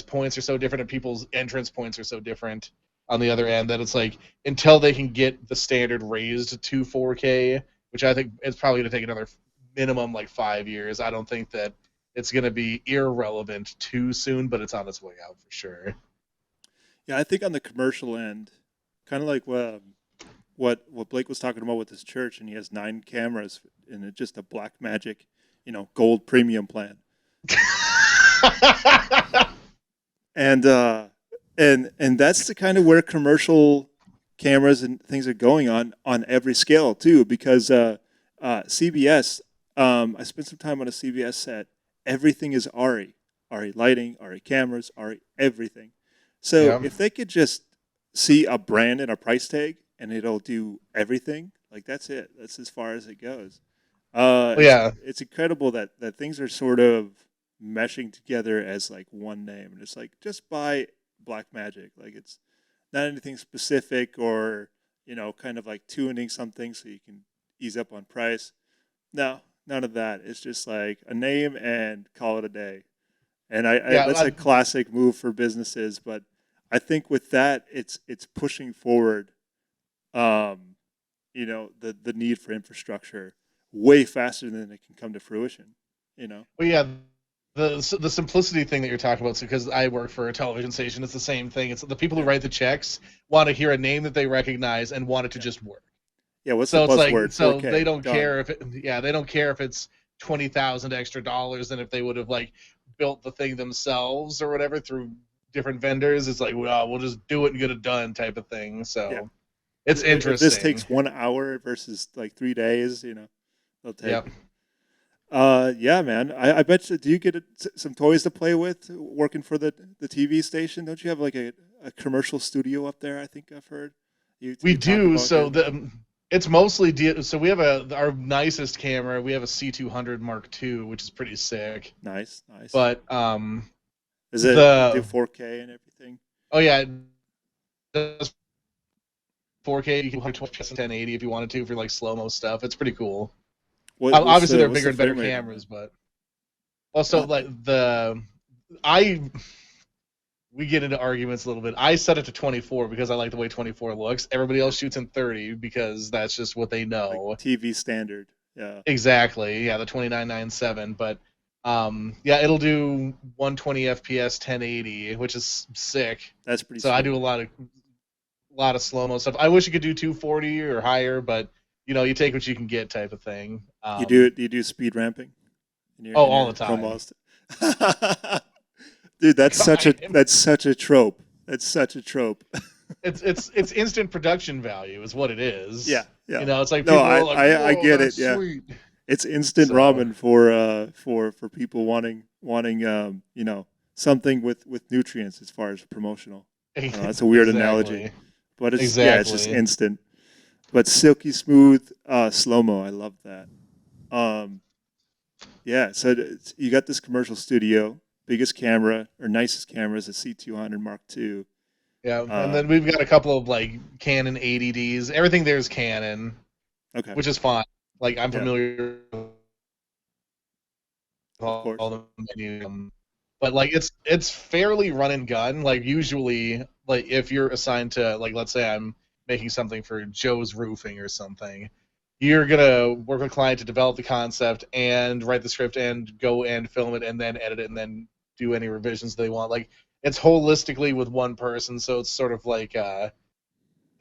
points are so different and people's entrance points are so different on the other end, that it's like until they can get the standard raised to 4K, which I think is probably going to take another minimum like 5 years. I don't think that it's going to be irrelevant too soon, but it's on its way out for sure. Yeah, I think on the commercial end, kind of like what Blake was talking about with his church, and he has 9 cameras and it's just a Blackmagic, gold premium plan. And that's the kind of where commercial cameras and things are going on every scale too, because CBS, I spent some time on a CBS set. Everything is ARRI lighting, ARRI cameras, ARRI everything. So Yeah. if they could just see a brand and a price tag and it'll do everything, like that's it. That's as far as it goes. Yeah. It's incredible that things are sort of meshing together as like one name, and it's like just buy Blackmagic. Like it's not anything specific or kind of like tuning something so you can ease up on price. No, none of that. It's just like a name and call it a day. And that's a classic move for businesses, but I think with that it's pushing forward the need for infrastructure way faster than it can come to fruition. Well, yeah, the simplicity thing that you're talking about, because I work for a television station, it's the same thing. It's the people who write the checks want to hear a name that they recognize and want it to just work. Yeah, what's So the it's buzzword? like, so 4K, they don't done. care if they don't care if it's $20,000 extra than if they would have like built the thing themselves or whatever through different vendors. It's like, well, we'll just do it and get it done type of thing. So Yeah. it's If interesting. this takes 1 hour versus like 3 days, they'll take. Yep. Yeah, man. I bet you. Do you get some toys to play with working for the TV station? Don't you have like a commercial studio up there? I think I've heard. We you talk do. about So getting- it's mostly so we have our nicest camera. We have a C200 Mark II, which is pretty sick. nice. But Is it the- do 4K and everything? oh yeah, it does 4K. You can 1080 if you wanted to for like slow mo stuff. It's pretty cool. Obviously, they're bigger and better cameras, but also like we get into arguments a little bit. I set it to 24 because I like the way 24 looks. Everybody else shoots in 30 because that's just what they know. Like TV standard. Yeah. Exactly. Yeah, the 2997. But Yeah, it'll do 120 FPS 1080, which is sick. That's pretty So sweet. I do a lot of slow mo stuff. I wish you could do 240 or higher, but you take what you can get type of thing. You do speed ramping Oh, in all your the time. Chromos? Dude, that's such a trope. That's such a trope. It's instant production value is what it is. Yeah, yeah. It's like No, people are like, I "Whoa, get it. that's Yeah, sweet." it's instant So ramen for people wanting something with nutrients as far as promotional. That's a weird analogy, exactly, but it's just exactly. instant. But silky smooth slow mo. I love that. Um, yeah. So you got this commercial studio, biggest camera or nicest camera is a C200 Mark II. Yeah, and then Um, we've got a couple of like Canon 80Ds. Everything there is Canon, okay. which is fine. Like I'm Yeah. familiar with Of all course. the menus, but like it's fairly run and gun. Like usually, like if you're assigned to like let's say I'm making something for Joe's Roofing or something, you're gonna work with a client to develop the concept and write the script and go and film it and then edit it and then do any revisions they want. Like it's holistically with one person, so it's sort of like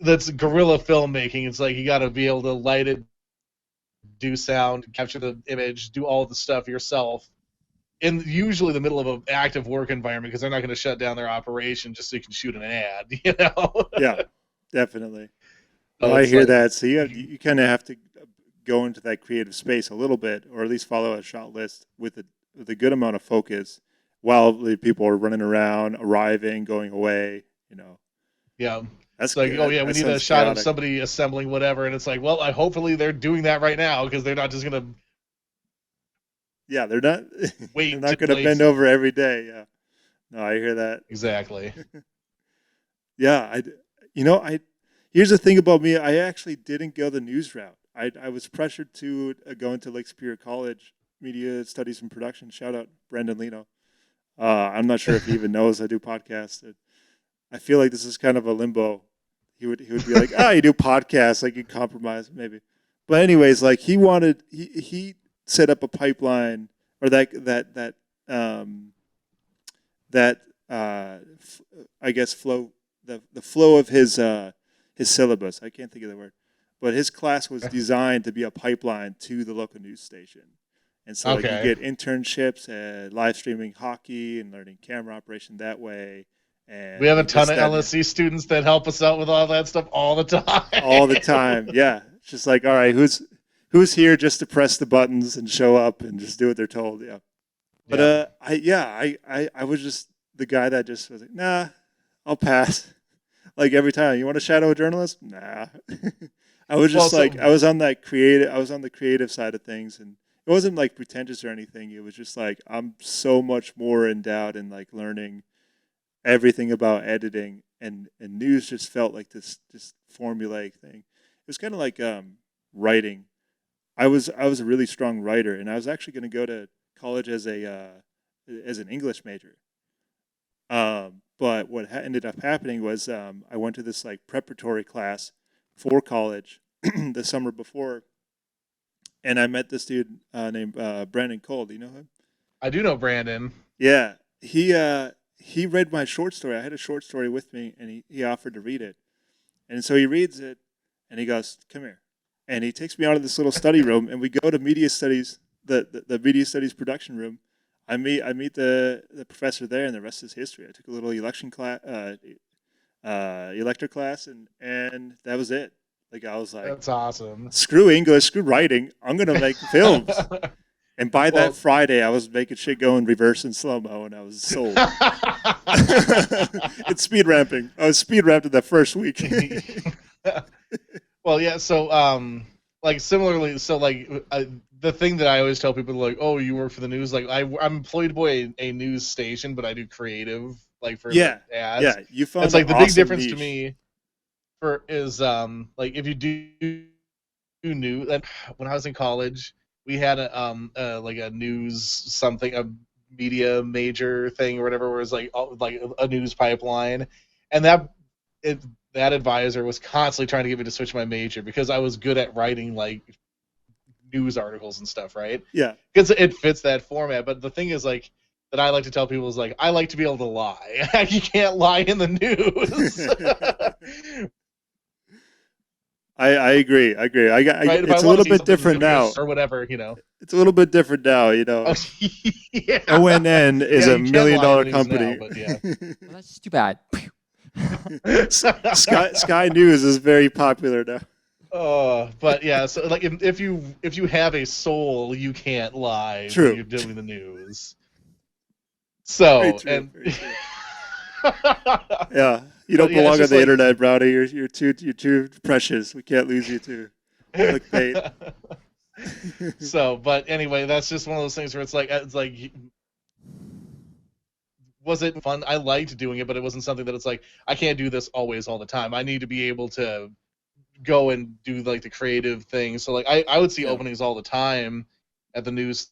that's guerrilla filmmaking. It's like you got to be able to light it, do sound, capture the image, do all of the stuff yourself in usually the middle of an active work environment because they're not going to shut down their operation just so you can shoot an ad, Yeah, definitely. No, So I it's hear like, that. So you kind of have to go into that creative space a little bit, or at least follow a shot list with a good amount of focus, while the people are running around, arriving, going away. yeah. That's It's like, oh yeah, we that need a sounds shot of chaotic. somebody assembling whatever, and it's like, well, hopefully they're doing that right now because they're not just gonna Yeah, they're not they're wait to not going to bend place. over every day. Yeah, no, I hear that. Exactly. Yeah, I here's the thing about me. I actually didn't go the news route. I was pressured to go into Lake Superior College, Media Studies and Production. Shout out Brendan Lino. I'm not sure if he even knows I do podcasts. I feel like this is kind of a limbo. He would be like, you do podcasts, like you compromise maybe. But anyways, like he set up a pipeline or um, that I guess the flow of his syllabus. I can't think of the word, but his class was designed to be a pipeline to the local news station. And so like you Okay. get internships at live streaming hockey and learning camera operation that way. We have a And ton this, of that, and the LSC students that help us out with all that stuff all the all the time. time. Yeah, it's just like, all right, who's here just to press the buttons and show up and just do what they're told. Yeah, but Yeah. I was just the guy that just was like, nah, I'll pass. Like every time, you want to shadow a journalist? Nah. I was Well, just so like, I was on that creative. I was on the creative side of things, and it wasn't like pretentious or anything. It was just like I'm so much more endowed in like learning everything about editing, and news just felt like this formulaic thing. It was kind of like writing. I was a really strong writer, and I was actually going to go to college as an English major. But what ended up happening was I went to this like preparatory class for college the summer before, and I met this dude named Brandon Cole. Do you know him? I do know Brandon. Yeah, he read my short story. I had a short story with me, and he offered to read it. And so he reads it, and he goes, "Come here," and he takes me out of this little study room, and we go to media studies, the media studies production room. I meet the professor there, and the rest is history. I took a little elector class, and that was it. Like I was like, That's awesome. screw English, screw writing. I'm gonna make films. And by that Well, Friday, I was making shit go in reverse and slow mo, and I was sold. It's speed ramping. I was speed ramped in the first week. well, yeah. So, like similarly, so like the thing that I always tell people, like, oh, you work for the news. Like, I'm employed by a news station, but I do creative, like for Yeah, like ads. yeah. You It's found an like the big awesome difference to niche. me for is like if you do news. Like, when I was in college, we had like a news something a media major thing or whatever, where it was like a news pipeline, and it that advisor was constantly trying to get me to switch my major because I was good at writing like news articles and stuff, right? Yeah. Because it fits that format. But the thing is, like, that I like to tell people is like, I like to be able to lie. You can't lie in the news. I agree. I agree. Right? If I It's a want little to see bit something different now. news or whatever, you know. It's a little bit different now, you know. Oh, yeah. ONN is Yeah, a you $1 can million lie in the news company. now, but yeah. Well, that's too bad. Sky News is very popular now. But yeah, so like if you have a soul, you can't lie True. when you're doing the news. So Very true, and very true. Yeah, you don't But yeah, it's belong on just the like- internet, Brownie. You're too precious. We can't lose you to clickbait. So, but anyway, that's just one of those things where it's like was it fun? I liked doing it, but it wasn't something that it's like I can't do this always all the time. I need to be able to go and do like the creative things. So like I would see Yeah. openings all the time at the news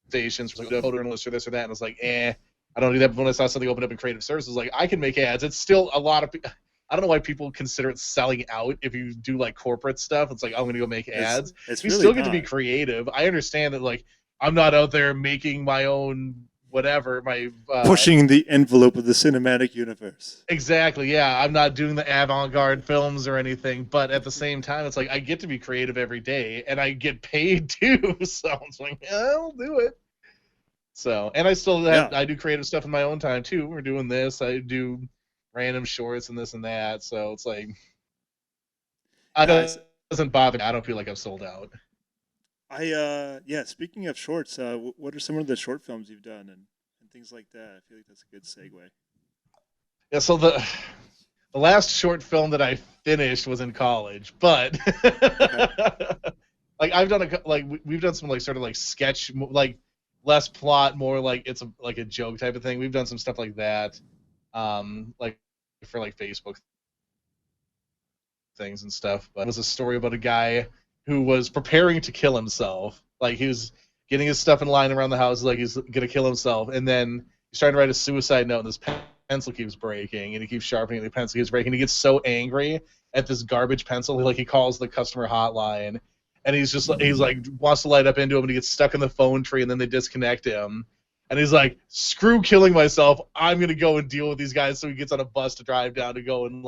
stations for like a photo journalist or this or that, and it's like, I don't do that. But when I saw something open up in creative services, like I can make ads. It's still a lot of. I don't know why people consider it selling out if you do like corporate stuff. It's like I'm gonna go make ads. It's You really still get to be not. creative. I understand that like I'm not out there making my own whatever my Pushing the envelope of the cinematic universe. Exactly, yeah. I'm not doing the avant-garde films or anything, but at the same time, it's like I get to be creative every day, and I get paid too. So it's like, yeah, I'll do it. So, and I still have, Yeah. I do creative stuff in my own time too. We're doing this. I do random shorts and this and that. So it's like, Guys. it doesn't bother me. I don't feel like I've sold out. Yeah. Speaking of shorts, what are some of the short films you've done and things like that? I feel like that's a good segue. Yeah. So the last short film that I finished was in college, but like I've done we've done some like sort of like sketch, like less plot, more like it's like a joke type of thing. We've done some stuff like that, like for like Facebook things and stuff. But it was a story about a guy who was preparing to kill himself. Like he was getting his stuff in line around the house, like he's gonna kill himself, and then he's trying to write a suicide note, and this pencil keeps breaking, and he keeps sharpening, and the pencil keeps breaking. And he gets so angry at this garbage pencil, he calls the customer hotline, and he's like wants to light up into him, and he gets stuck in the phone tree, and then they disconnect him. And he's like, screw killing myself, I'm gonna go and deal with these guys. So he gets on a bus to drive down to go and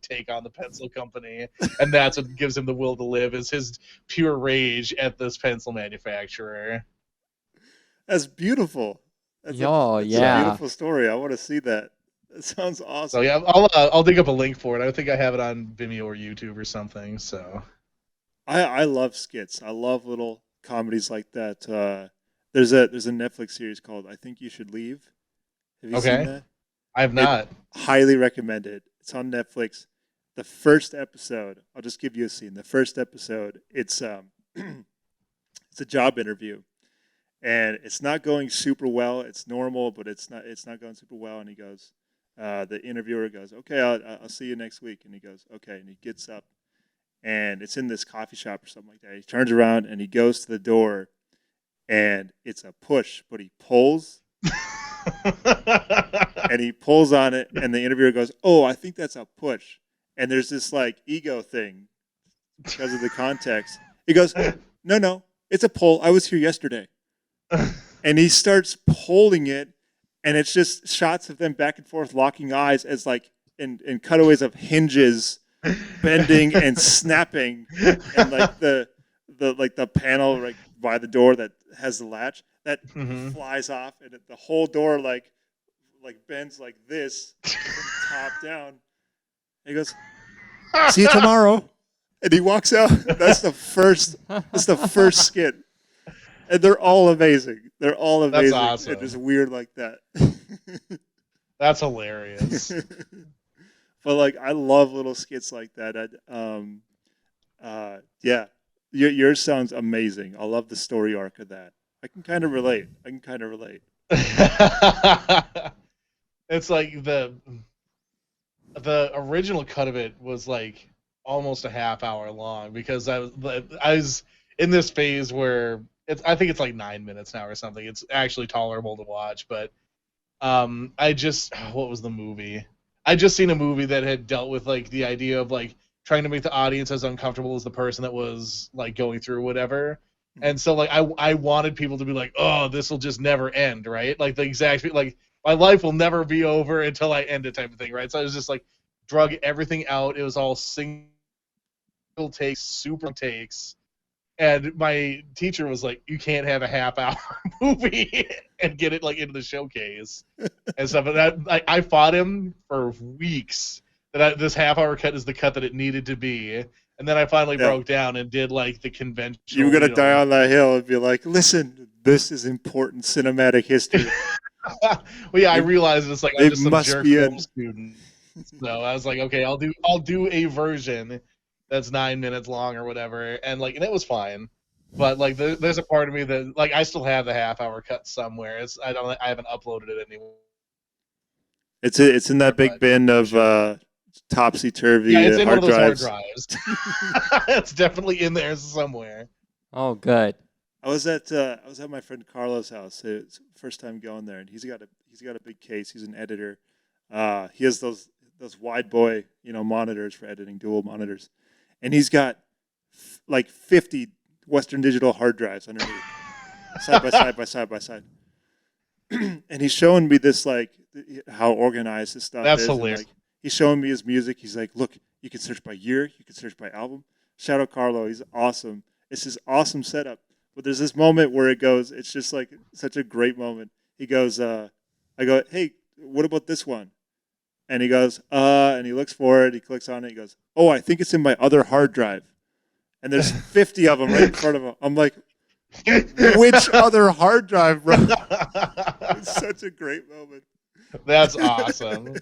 take on the pencil company, and that's what gives him the will to live, is his pure rage at this pencil manufacturer. That's beautiful. That's Oh, a yeah. beautiful story. I want to see that. That sounds awesome. So yeah, I'll dig up a link for it. I think I have it on Vimeo or YouTube or something. So I love skits. I love little comedies like that. There's a Netflix series called I Think You Should Leave. Have you Okay. seen that? I have not. Highly recommend it. It's on Netflix. The first episode, I'll just give you a scene. The first episode, it's it's a job interview, and it's not going super well. It's normal, but it's not going super well. And he goes, the interviewer goes, "Okay, I'll see you next week." And he goes, "Okay," and he gets up, and it's in this coffee shop or something like that. He turns around and he goes to the door, and it's a push, but he pulls. And he pulls on it, and the interviewer goes, "Oh, I think that's a push." And there's this like ego thing because of the context. He goes, "No, it's a pull. I was here yesterday." And he starts pulling it, and it's just shots of them back and forth locking eyes as like in cutaways of hinges bending and snapping, and like the panel like by the door that has the latch that Mhm. flies off, and the whole door like bends like this from top down. And he goes, "See you tomorrow," and he walks out. That's the first skit, and they're all amazing. They're all amazing. awesome. And just weird like that. That's hilarious. But like, I love little skits like that. Yeah, yours sounds amazing. I love the story arc of that. I can kind of relate. It's like the original cut of it was like almost a half hour long, because I was in this phase where I think it's like 9 minutes now or something. It's actually tolerable to watch, but what was the movie? I just seen a movie that had dealt with like the idea of like trying to make the audience as uncomfortable as the person that was like going through whatever. And so like I wanted people to be like, oh, this will just never end, right? Like the exact like my life will never be over until I end it type of thing, right? So I was just like drug everything out. It was all single takes, super takes. And my teacher was like, you can't have a half-hour movie and get it like into the showcase and stuff. And I fought him for weeks that this half-hour cut is the cut that it needed to be. And then I finally broke down and did like the conventional. You were gonna die on that hill and be like, "Listen, this is important cinematic history." Well, yeah, I realized it's like I'm just some must jerk be film student. So I was like, okay, I'll do a version that's 9 minutes long or whatever, and like, and it was fine. But like, there's a part of me that like I still have the half-hour cut somewhere. I haven't uploaded it anymore. It's in that big bin of topsy-turvy it's in hard one of those drives. hard drives. It's definitely in there somewhere. Oh, good. I was at my friend Carlos' house. It's first time going there, and he's got a big case. He's an editor. He has those wide boy monitors for editing, dual monitors, and he's got like 50 Western Digital hard drives underneath, side by side. And he's showing me this like how organized this stuff That's is. hilarious. And, like, he's showing me his music. He's like, look, you can search by year, you can search by album. Shout out Carlo, he's awesome. It's this awesome setup. But there's this moment where it goes, it's just like such a great moment. He goes, I go, hey, what about this one? And he goes, and he looks for it, he clicks on it, he goes, oh, I think it's in my other hard drive. And there's 50 of them right in front of him. I'm like, which other hard drive, bro? It's such a great moment. That's awesome.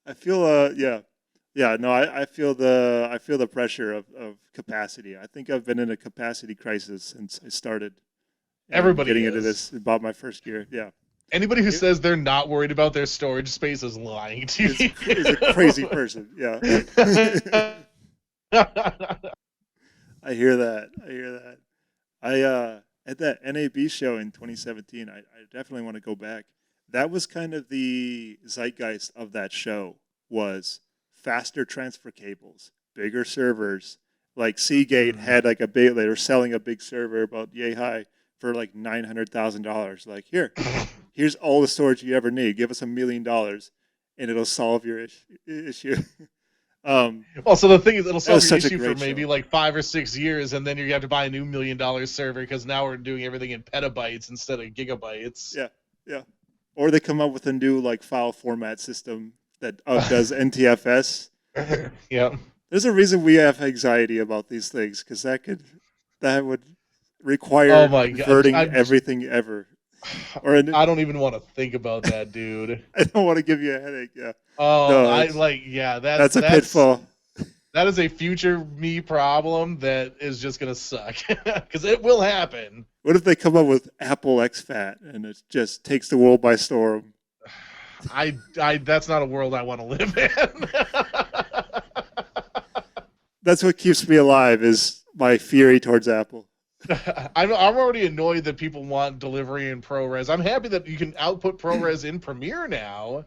I feel I feel the pressure of capacity. I think I've been in a capacity crisis since I started. Everybody getting is. into this about my first year. Yeah, Anybody who says they're not worried about their storage space is lying to you. is a crazy person. Yeah, I hear that. I at that NAB show in 2017, I definitely want to go back. That was kind of the zeitgeist of that show, was faster transfer cables, bigger servers. Like Seagate had like they were selling a big server about yay high for like $900,000. Like, here's all the storage you ever need. Give us $1 million and it'll solve your issue. Well, so the thing is, it'll solve your such a issue for great maybe show. like 5 or 6 years, and then you have to buy a new $1 million server because now we're doing everything in petabytes instead of gigabytes. Yeah. Or they come up with a new like file format system that does NTFS. Yeah. There's a reason we have anxiety about these things, because that would require Oh my God, converting everything ever. Or I don't even want to think about that, dude. I don't want to give you a headache. Yeah. Oh, No, that's a pitfall. That is a future me problem that is just gonna suck because it will happen. What if they come up with Apple XFAT and it just takes the world by storm? I that's not a world I want to live in. That's what keeps me alive, is my fury towards Apple. I'm already annoyed that people want delivery in ProRes. I'm happy that you can output ProRes in Premiere now.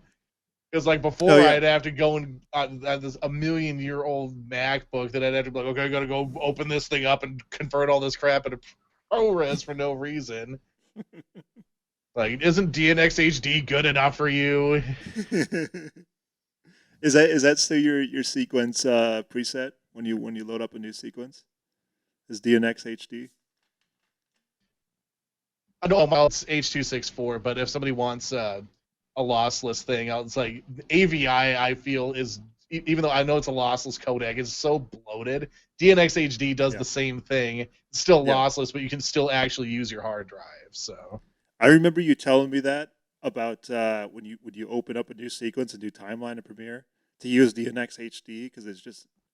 Because like before, I'd have to go and have this 1,000,000-year-old MacBook that I'd have to be like, okay, I gotta go open this thing up and convert all this crap into ProRes for no reason. Like, isn't DNX HD good enough for you? Is that still your sequence preset when you load up a new sequence? Is DNX HD? No, it's H.264. But if somebody wants a lossless thing, it's like AVI. I feel is, even though I know it's a lossless codec, it's so bloated. DNX HD does the same thing. It's still lossless, but you can still actually use your hard drive. So I remember you telling me that about when you open up a new sequence and do timeline in Premiere, to use DNX HD because it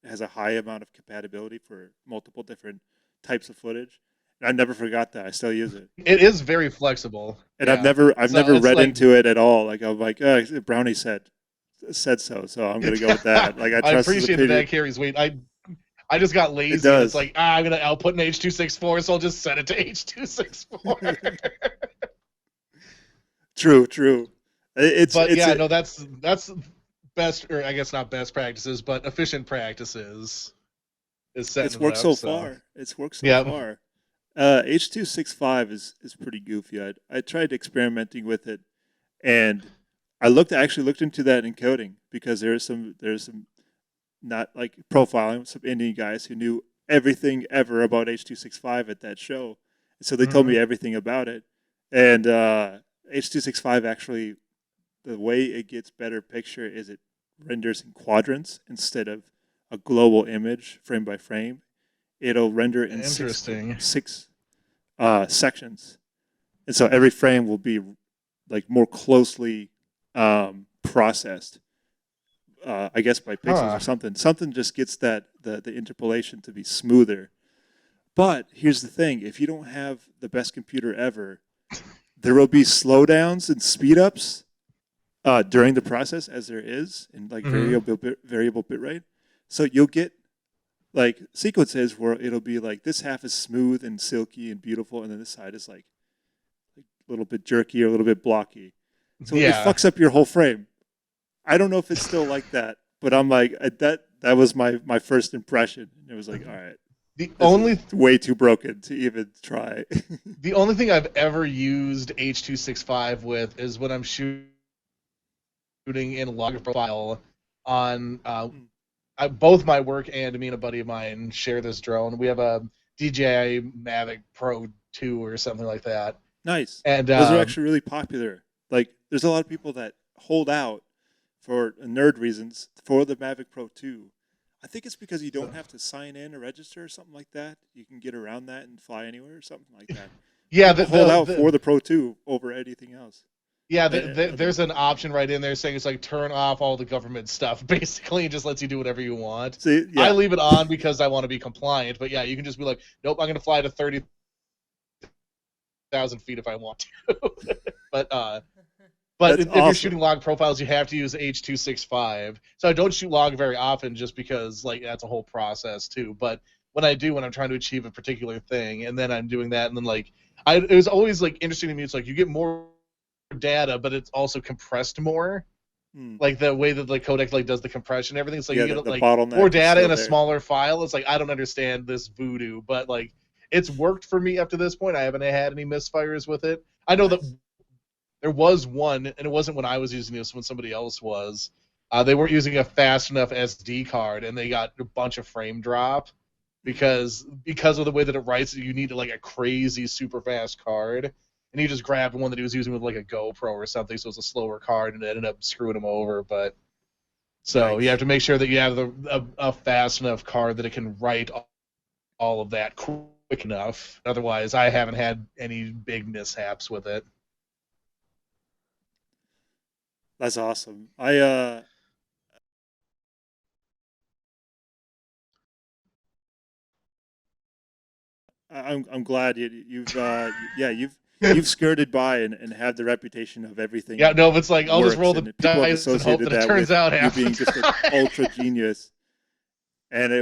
has a high amount of compatibility for multiple different types of footage. And I never forgot that. I still use it. It is very flexible. And I've never read into it at all. Like, I'm like, Brownie said so I'm gonna go with that. Like, I trust his appreciate opinion. that carries weight. I just got lazy. It does. It's like, I'm gonna output an H.264, so I'll just set it to H.264. True. That's best, or I guess not best practices, but efficient practices is setting It's it worked up. so So far. It's worked so yeah. far. H.265 is pretty goofy. I tried experimenting with it, and actually looked into that encoding because there's some not like profiling some Indian guys who knew everything ever about H.265 at that show. So they told Mhm. me everything about it. And H.265 actually, the way it gets better picture is it renders in quadrants instead of a global image frame by frame. It'll render in Interesting. six sections, and so every frame will be like more closely processed. I guess by pixels Huh. or something. Something just gets the interpolation to be smoother. But here's the thing: if you don't have the best computer ever, there will be slowdowns and speed ups during the process, as there is in like Hmm. variable bit rate. So you'll get like sequences where it'll be like this half is smooth and silky and beautiful, and then this side is like a little bit jerky or a little bit blocky. So it Yeah. fucks up your whole frame. I don't know if it's still like that, but I'm like that was my first impression. It was like, all right, The this is only way too broken to even try. the only thing I've ever used H.265 with is when I'm shooting in a log profile on both my work and me and a buddy of mine share this drone. We have a DJI Mavic Pro 2 or something like that. Nice. And Those are actually really popular. Like, there's a lot of people that hold out for nerd reasons for the Mavic Pro 2. I think it's because you don't have to sign in or register or something like that. You can get around that and fly anywhere or something like that. yeah, People hold out for the Pro 2 over anything else. there's an option right in there saying it's like turn off all the government stuff. Basically, it just lets you do whatever you want. See, I yeah, leave it on because I want to be compliant. But yeah, you can just be like, nope, I'm going to fly to 30,000 feet if I want to. but that's if you're shooting awesome. log profiles, you have to use H.265. So I don't shoot log very often just because like that's a whole process too. But when I do, when I'm trying to achieve a particular thing, and then I'm doing that, and then like it was always like interesting to me. It's like you get more data, but it's also compressed more. Hmm. Like the way that the codec like does the compression and everything. So Yeah, you get the like more bottleneck is data still in a there. smaller file. It's like I don't understand this voodoo, but like it's worked for me up to this point. I haven't had any misfires with it. I know that Nice. there was one, and it wasn't when I was using this, when somebody else was. They weren't using a fast enough SD card, and they got a bunch of frame drop because of the way that it writes. You need like a crazy super fast card, and he just grabbed one that he was using with like a GoPro or something, so it's a slower card, and it ended up screwing him over. But so you have Yikes. to make sure that you have a fast enough card that it can write all of that quick enough. Otherwise, I haven't had any big mishaps with it. That's awesome. I'm glad you've yeah you've skirted by and have the reputation of Yeah, everything no, it's like I'll just works, roll the and people have dice and hope associated that it that turns with out you half the being just an time. ultra genius. And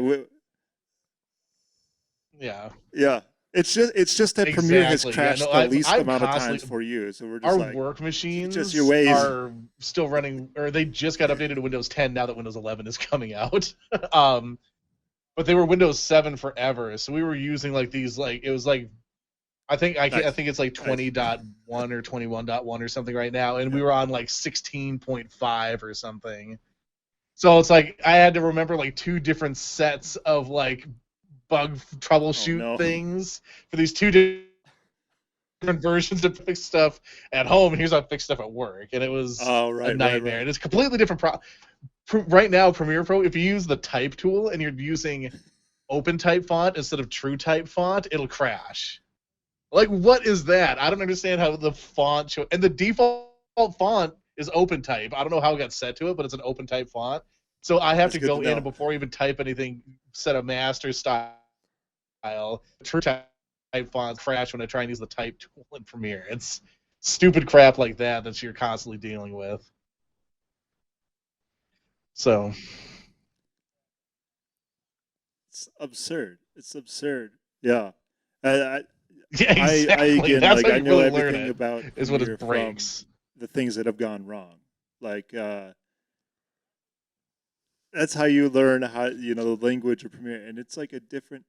Yeah, yeah, it's just that Premiere has exactly. Yeah, no, crashed the least I'm amount of times constantly. for you, so we're just Our like work teach us your machines ways. are still running, or they just got updated to Windows 10 now that Windows 11 is coming out. But they were Windows 7 forever, so we were using like these like it was like I Nice, think it's like nice. 20.1 or 21.1 or something right now, and Yeah. we were on like 16.5 or something. So it's like I had to remember like two different sets of like bug Oh troubleshoot no. things for these two different versions to fix stuff at home, and here's how to fix stuff at work, and it was Oh a right, right, nightmare. right. And it's completely different. Right now, Premiere Pro, if you use the type tool and you're using open type font instead of true type font, it'll crash. Like, what is that? I don't understand how the font and the default font is open type. I don't know how it got set to it, but it's an open type font. So I have That's to good to go in and know. before I even type anything, set a master style. True type fonts crash when I try and use the type tool in Premiere. It's stupid crap like that you're constantly dealing with. So It's absurd. It's absurd. Yeah. I, yeah, I exactly. again, That's like how I you know really learn everything it. about Is when Premiere it from breaks. the things that have gone wrong. Like that's how you learn how the language of Premiere, and it's like a different.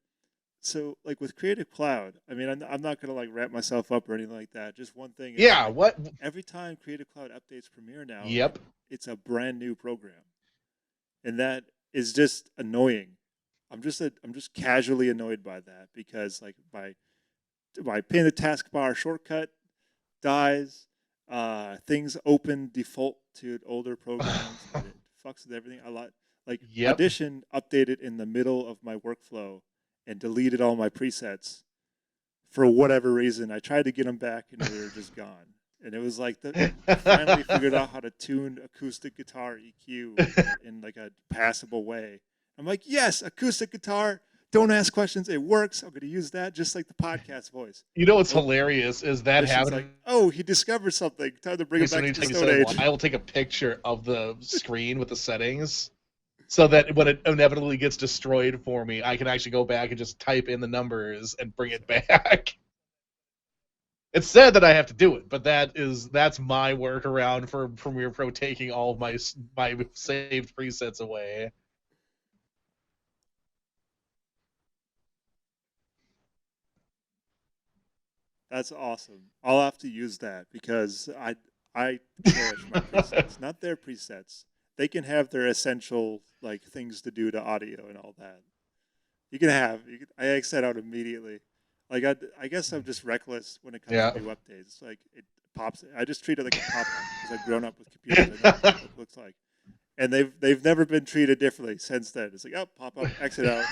So like with Creative Cloud, I mean, I'm not gonna like wrap myself up or anything like that. Just one thing is Yeah. like What? every time Creative Cloud updates Premiere now, Yep. it's a brand new program, and that is just annoying. I'm just casually annoyed by that because like my pin the taskbar shortcut dies, things open default to older programs, and it fucks with everything. Like Yep. Audition updated in the middle of my workflow and deleted all my presets for whatever reason. I tried to get them back and they were just gone. And it was like I finally figured out how to tune acoustic guitar EQ in like a passable way. I'm like, yes, acoustic guitar. Don't ask questions. It works. I'm going to use that just like the podcast voice. You know what's Nope. hilarious is that Audition's happened. like, oh, he discovered something. Time to bring it back to the Stone Age. I will take a picture of the screen with the settings, so that when it inevitably gets destroyed for me, I can actually go back and just type in the numbers and bring it back. It's sad that I have to do it, but that's my workaround for Premiere Pro taking all of my saved presets away. That's awesome. I'll have to use that because I cherish my presets, not their presets. They can have their essential like things to do to audio and all that. I X that out immediately. Like I guess I'm just reckless when it comes Yeah. to new updates. It's like it pops. I just treat it like a pop-up because I've grown up with computers. I know what it looks like, and they've never been treated differently since then. It's like, oh, pop up, exit out,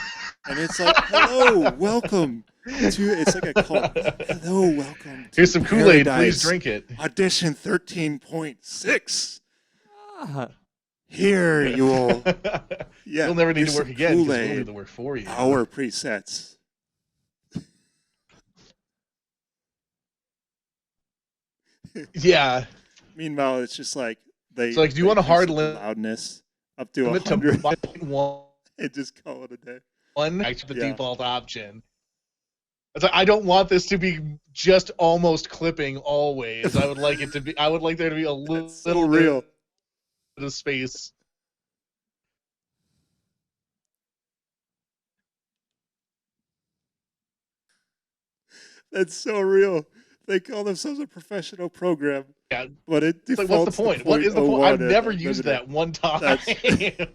and it's like, hello, welcome to. It's like a call. Hello, welcome. To Here's some Kool-Aid. Paradise Please drink it. Audition 13.6. Ah, Here you will. Yeah, You'll never need here's to work some again because we'll Kool-Aid, do the work for you. our presets. Yeah. Meanwhile, it's just like they. It's like, do you they want a hard increase the limit loudness up to to 100 1.1? and just call it a day. Actually, the Yeah. default option. It's like, I don't want this to be just almost clipping always. I would like it to be. I would like there to be a That's so little real. bit of space. That's so real. They call themselves a professional program, Yeah. but it It's like, defaults what's the point? to What is the point? 0.01 I've at never the used minute. that one time. That's-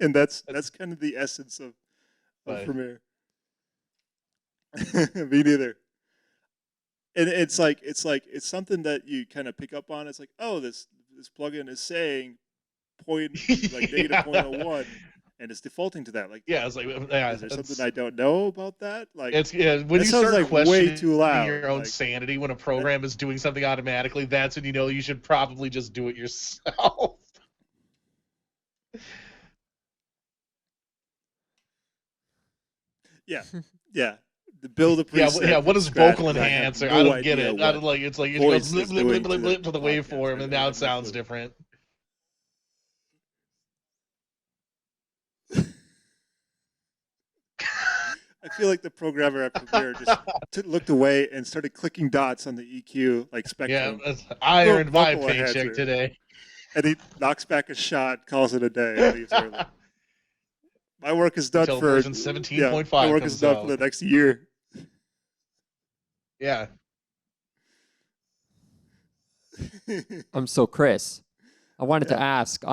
And that's kind of the essence of But- Premiere. Me neither. And it's something that you kind of pick up on. It's like, oh, this plugin is saying negative Yeah. 0.01, and it's defaulting to that. Like, Yeah, it's like, yeah, is there it's- something I don't know about that? Like, It's when That you sounds start like way questioning too loud, your own like- sanity when a program is doing something automatically. That's when you know you should probably just do it yourself. yeah, the build a Yeah, preset. yeah. What from is scratch, vocal 'cause I have enhancer? no I don't get idea it. I what- don't like. It's like it voice goes blip is blip doing blip blip to blip to the the podcast. waveform, and now I it have no sounds clue. different. I feel like the programmer at Premiere just looked away and started clicking dots on the EQ like Yeah, spectrum, I earned my vocal paycheck enhancer. today. and he knocks back a shot, calls it a day, and leaves early. My work is done Until for version yeah, 17.5 my work comes is done out. for the next year. Yeah. So Chris, I wanted to ask.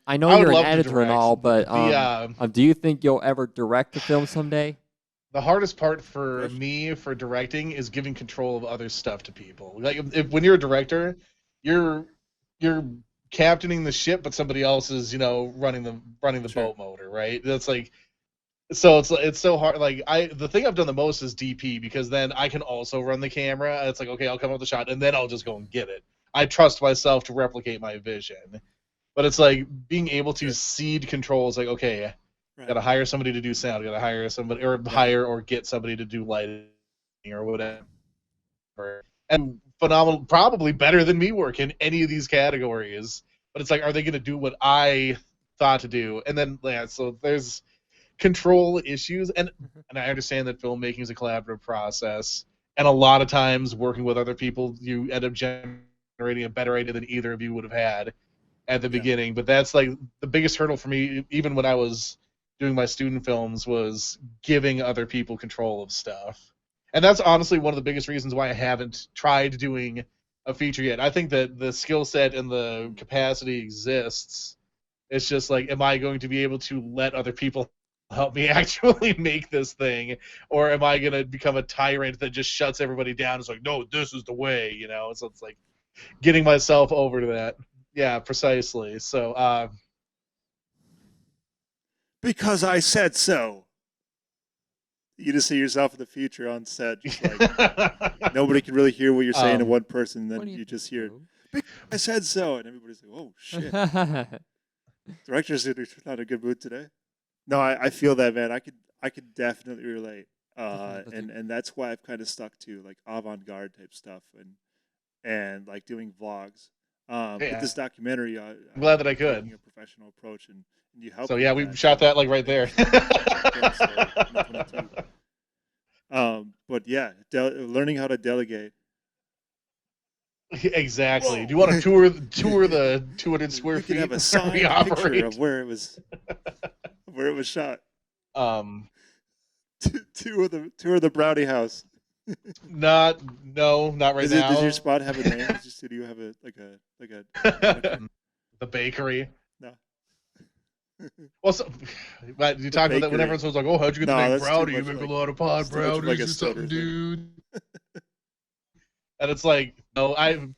I know I would you're an love to editor and direct. all, but do you think you'll ever direct a film someday? The hardest part for Yes. me for directing is giving control of other stuff to people. Like when you're a director, you're captaining the ship, but somebody else is running the Sure. boat motor, right? That's like so it's so hard. Like the thing I've done the most is DP because then I can also run the camera. It's like, okay, I'll come up with the shot and then I'll just go and get it. I trust myself to replicate my vision. But it's like being able to Sure. seed control is like, okay, Right. gotta hire somebody to do sound, gotta hire somebody or hire or get somebody to do lighting or whatever. And phenomenal, probably better than me work in any of these categories. But it's like, are they gonna do what I thought to do? And then so there's control issues and I understand that filmmaking is a collaborative process. And a lot of times working with other people, you end up generating a better idea than either of you would have had. at the Yeah. beginning. But that's like the biggest hurdle for me, even when I was doing my student films, was giving other people control of stuff. And that's honestly one of the biggest reasons why I haven't tried doing a feature yet. I think that the skill set and the capacity exists. It's just like, am I going to be able to let other people help me actually make this thing, or am I going to become a tyrant that just shuts everybody down? It's like, no, this is the way, you know. So it's like getting myself over to that. Yeah, precisely. So, Because I said so. You just see yourself in the future on set, just like nobody can really hear what you're saying to one person, and What then do you think, just hear, Drew? "Because I said so," and everybody's like, "Oh shit, director's not in a good mood today." No, I feel that, man. I could definitely relate, and that's why I've kind of stuck to like avant-garde type stuff and like doing vlogs. With yeah, this documentary, I'm glad that I you're could. taking a professional approach, and you help So with yeah, we that. shot So that like right there. thank you so much. Again, so 2022. But yeah, learning how to delegate. Exactly. Do you Whoa! want to tour the 200 square You can feet have a where we signed picture operate? of where it was shot. Um, Two of the Brownie House. not right Does now. your spot have a name? Does your studio have a moniker? The bakery. No. Well, so, but you talked about that when bakery. everyone's like, "Oh, how'd you get No, the name that's too Brownie? You much make like- a lot of pod it's too much of like brownies a or stoner something, thing. dude." And it's like, no, I've.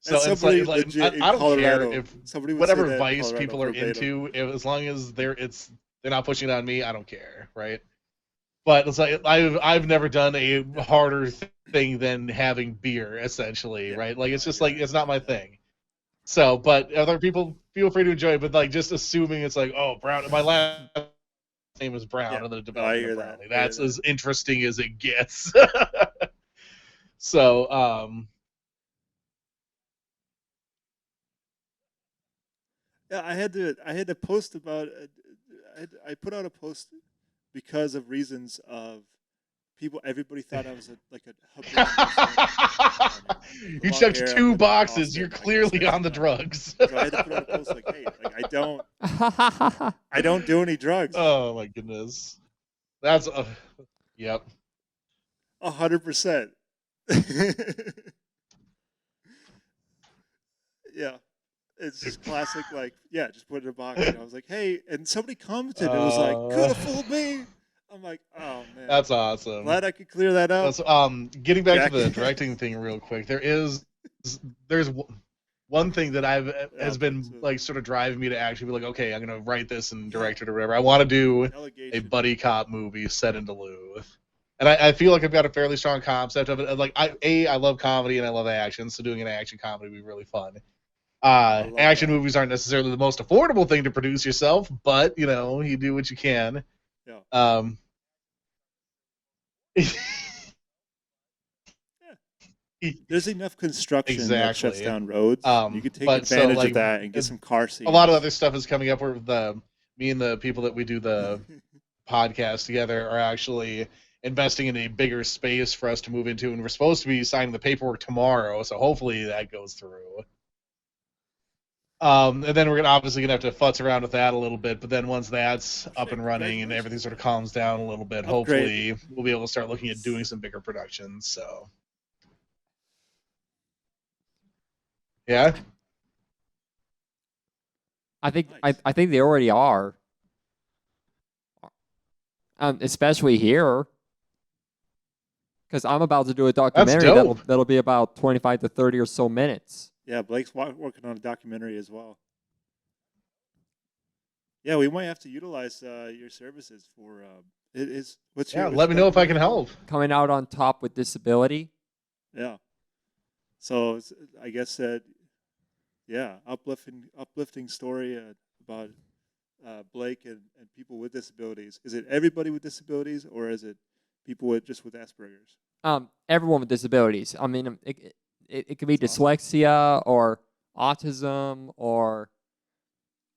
So And it's somebody like legit in I don't Colorado. care if somebody would whatever say that in vice Colorado people are verbatim. into, as long as they're not pushing it on me, I don't care, right? But it's like I've never done a harder thing than having beer, essentially, Yeah. right? Like it's just Yeah, like it's not my yeah. thing. So, but other people feel free to enjoy it, but like just assuming it's like, oh, Brown, my last name is Brown, Yeah. and then No, I developing hear a that. brownie. I hear That's that. as interesting as it gets. So, Yeah, I had to post about. I put out a post because of reasons of people. Everybody thought I was like a habitual you long checked hair, I 2 live in boxes. You're Austin, I clearly guess on the that's drugs. so I had to put out a post like, hey, like I don't do any drugs. Oh my goodness. That's yep. 100%. Yeah. It's just classic, like, yeah, just put it in a box. And I was like, hey, and somebody commented. It was like, could have fooled me. I'm like, oh, man. That's awesome. Glad I could clear that up. That's, getting back Jack. to the directing thing real quick. There's one thing that has been like sort of driving me to actually be like, okay, I'm gonna write this and direct it or whatever. I want to do a Delegation. buddy cop movie set in Duluth, and I feel like I've got a fairly strong concept of it. Like I love comedy and I love action, so doing an action comedy would be really fun. Action movies aren't necessarily the most affordable thing to produce yourself, but you know, you do what you can. Yeah. There's enough construction that shuts Exactly. down roads. You could take But so, advantage like, of that and get some car scenes. A lot of other stuff is coming up where me and the people that we do the podcast together are actually investing in a bigger space for us to move into, and we're supposed to be signing the paperwork tomorrow, so hopefully that goes through. And then we're obviously gonna have to futz around with that a little bit, but then once that's up and running and everything sort of calms down a little bit, hopefully we'll be able to start looking at doing some bigger productions. So yeah, I think Nice. I think they already are. Especially here, because I'm about to do a documentary dope. that'll be about 25 to 30 or so minutes. Yeah, Blake's working on a documentary as well. Yeah, we might have to utilize your services for. What's your? Let me know if I can help. Coming out on top with disability. Yeah. So I guess that, yeah, uplifting story about Blake and people with disabilities. Is it everybody with disabilities, or is it people with Asperger's? Everyone with disabilities. I mean, it could be That's dyslexia or autism or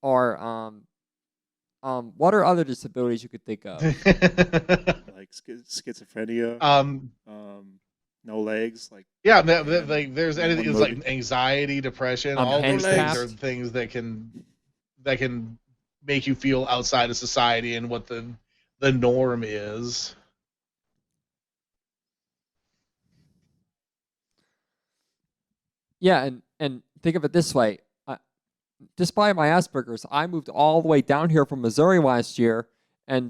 what are other disabilities you could think of? Like schizophrenia. no legs. Like Yeah, man, like there's in anything. one It's like movie. anxiety, depression. All those things are Handicapped. things that can make you feel outside of society and what the norm is. Yeah, and think of it this way. Despite my Asperger's, I moved all the way down here from Missouri last year, and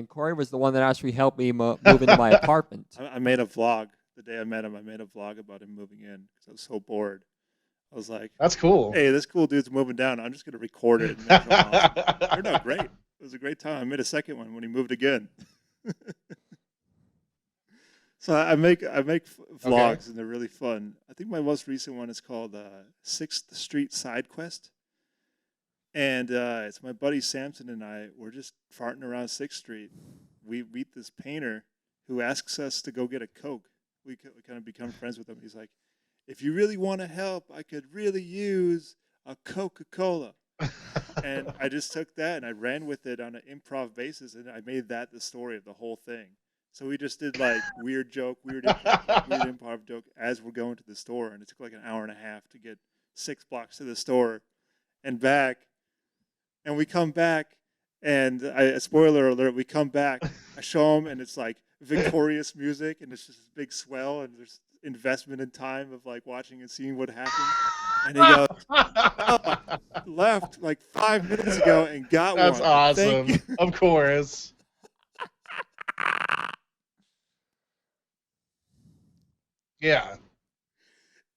Corey was the one that actually helped me move into my apartment. I made a vlog the day I met him. I made a vlog about him moving in because I was so bored. I was like, That's cool. "Hey, this cool dude's moving down. I'm just gonna record it and make it awesome." It turned out great. It was a great time. I made a second one when he moved again. So I make vlogs and they're really fun. I think my most recent one is called Sixth Street Side Quest, and it's my buddy Samson and I. We're just farting around Sixth Street. We meet this painter who asks us to go get a Coke. We kind of become friends with him. He's like, "If you really want to help, I could really use a Coca-Cola." And I just took that and I ran with it on an improv basis, and I made that the story of the whole thing. So we just did like weird improv joke as we're going to the store, and it took like an hour and a half to get 6 blocks to the store and back. And we come back, and spoiler alert, we come back. I show him, and it's like victorious music, and it's just this big swell, and there's investment in time of like watching and seeing what happens. And he goes, "Oh, left like 5 minutes ago and got That's one. Thank awesome. you." Of course. Yeah.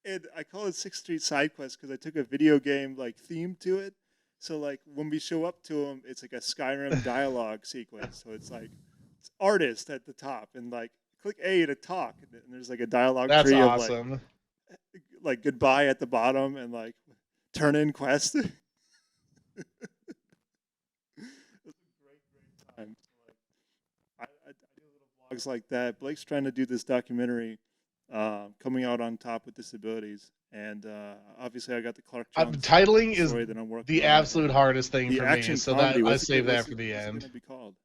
And I call it Sixth Street Side Quest because I took a video game like theme to it. So like when we show up to him, it's like a Skyrim dialogue sequence. So it's like it's artist at the top, and like click A to talk, and there's like a dialogue That's tree of awesome. like goodbye at the bottom and like turn in quest. It was a great time. So, like, I do little vlogs like that. Blake's trying to do this documentary, coming out on top with disabilities, and obviously I got the Clark Jones Titling is story that I'm working the on. absolute and hardest thing the for action me, so comedy. that I What's it- save that what's for it- the what's it end. gonna be called?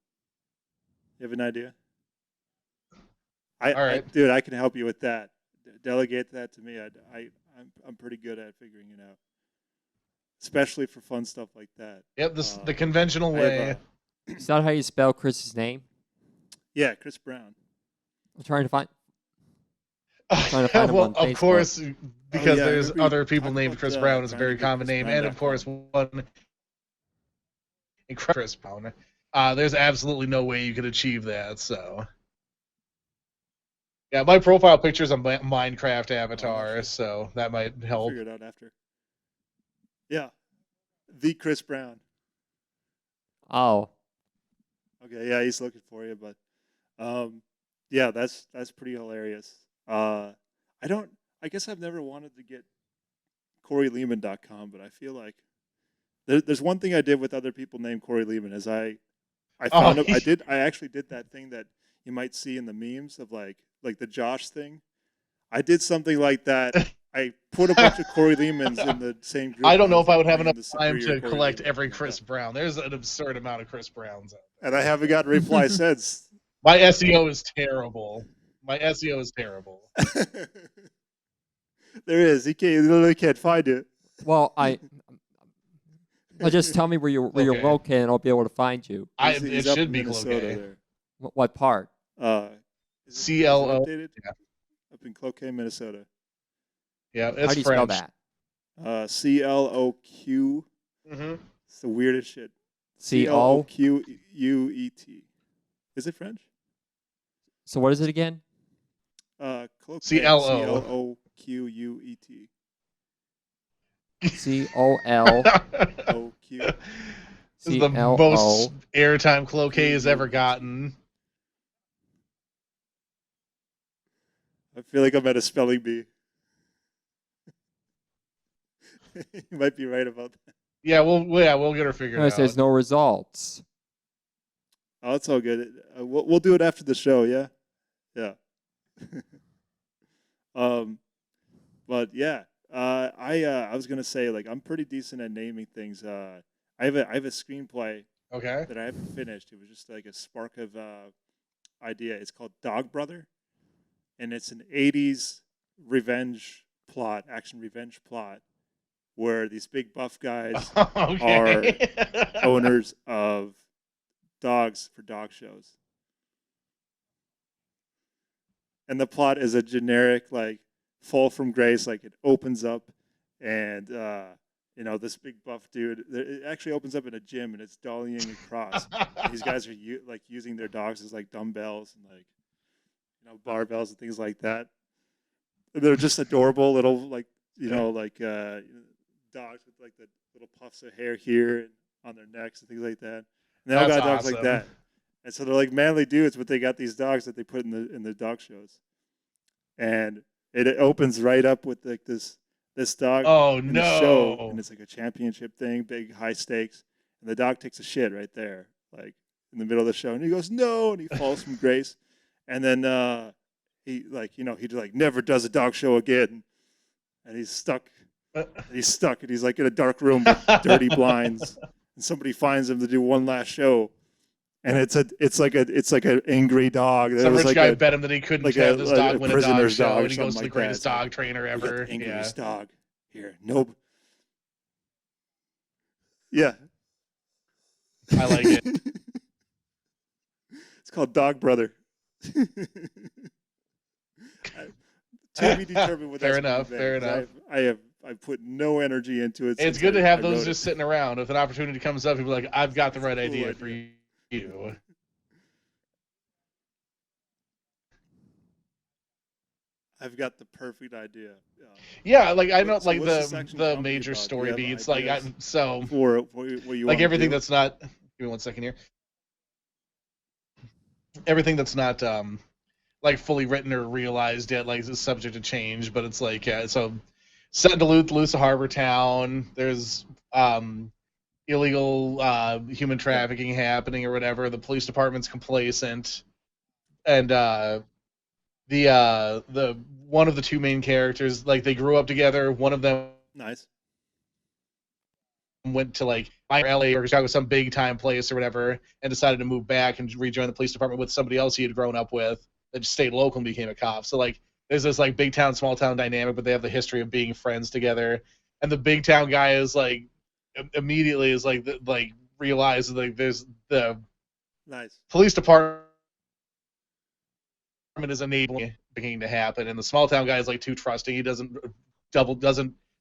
You have an idea? All right. Dude, I can help you with that. Delegate that to me. I'm pretty good at figuring it out, especially for fun stuff like that. Yep, Uh, the conventional I have way. Is that how you spell Chris's name? Yeah, Chris Brown. I'm trying to find him Well, on of Facebook. course, because yeah, I there's remember you other people talked named about, Chris Brown is a trying to very get common name, and of course one Chris Brown. There's absolutely no way you could achieve that. So, yeah, my profile picture is a Minecraft avatar, sure. so that might I'll help. figure it out after. Yeah, the Chris Brown. Oh, Okay, yeah, he's looking for you, but yeah, that's pretty hilarious. I guess I've never wanted to get CoreyLehman.com, but I feel like there's one thing I did with other people named Corey Lehman is I found I actually did that thing that you might see in the memes of like the Josh thing. I did something like that. I put a bunch of Corey Lehmans in the same group. I don't know if I would have playing enough the time superior to Corey collect Lehman. every Chris Brown. There's an absurd amount of Chris Browns. And I haven't gotten a reply since. My SEO is terrible. There is. He literally can't find it. well, just tell me where you're Okay. located, and I'll be able to find you. He's It up should in be Minnesota Cloquet. there. What part? Is CLO. it updated? Yeah. Up in Cloquet, Minnesota. Yeah, How it's do you spell French. that? CLOQ. Mm-hmm. It's the weirdest shit. C-O? CLOQUET. Is it French? So what is it again? Cloquet. CLO. CLOQUET. C-O-L. OQ. This is the C-L-O. most airtime Cloquet has ever gotten. I feel like I'm at a spelling bee. You might be right about that. Yeah, we'll get her figured It says out. no results. Oh, it's all good. We'll do it after the show. Yeah, yeah. But yeah, I was gonna say like I'm pretty decent at naming things. I have a screenplay Okay. that I haven't finished. It was just like a spark of idea. It's called Dog Brother, and it's an '80s revenge plot, action revenge plot, where these big buff guys Okay. are owners of dogs for dog shows. And the plot is a generic like fall from grace, like it opens up and this big buff dude, it actually opens up in a gym and it's dollying across. And these guys are like using their dogs as like dumbbells and like barbells and things like that. And they're just adorable little like dogs with like the little puffs of hair here and on their necks and things like that. And they all That's got dogs like awesome. that. And so they're like manly dudes, but they got these dogs that they put in the dog shows. And it opens right up with like this dog Oh in the show, no. and it's like a championship thing, big high stakes, and the dog takes a shit right there, like in the middle of the show, and he goes no, and he falls from grace, and then he never does a dog show again, and he's stuck, and he's like in a dark room with dirty blinds, and somebody finds him to do one last show. And it's like an angry dog. Some rich like guy bet him that he couldn't have this dog win a dog prisoner's show, dog or and he goes to something the like greatest that. dog trainer We got ever. the angriest Yeah. dog here. Nope. Yeah. I like it. It's called Dog Brother. To be determined what Fair that's enough, gonna be, fair 'cause enough. I put no energy into it. It's since good to I have those wrote just it. sitting around. If an opportunity comes up, people are like, I've got the right Cool idea idea. for you. I've got the perfect idea. Yeah, like I know, So like what's the section the comedy major about? Do story you have beats, like ideas so for what you like wanna everything do? that's not. Give me 1 second here. Everything that's not like fully written or realized yet, like is subject to change. But it's like so set in Duluth, a harbor town. There's illegal human trafficking happening or whatever. The police department's complacent, and the one of the two main characters, like they grew up together. One of them Nice. went to like LA or Chicago, some big time place or whatever, and decided to move back and rejoin the police department with somebody else he had grown up with that stayed local and became a cop. So like there's this like big town, small town dynamic, but they have the history of being friends together. And the big town guy is like immediately is like realizes like there's the Nice. police department is enabling beginning to happen, and the small town guy is like too trusting. He doesn't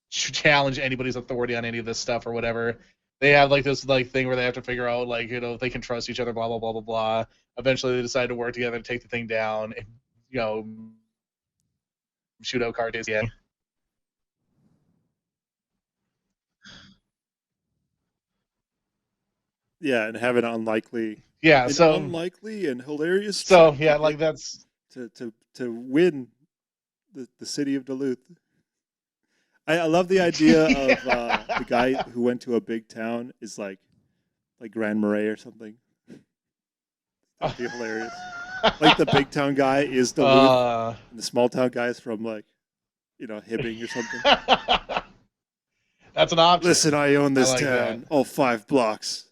challenge anybody's authority on any of this stuff or whatever. They have like this like thing where they have to figure out like if they can trust each other, blah blah blah blah blah. Eventually, they decide to work together to take the thing down, and shoot out Cartes. Yeah. Yeah, and have an unlikely, Yeah. So unlikely and hilarious. so trip yeah, to like get that's to win the city of Duluth. I love the idea of the guy who went to a big town is like Grand Marais or something. That'd be hilarious. Like the big town guy is Duluth, and the small town guy is from like, Hibbing or something. That's an option. Listen, I own this like town, that. all 5 blocks.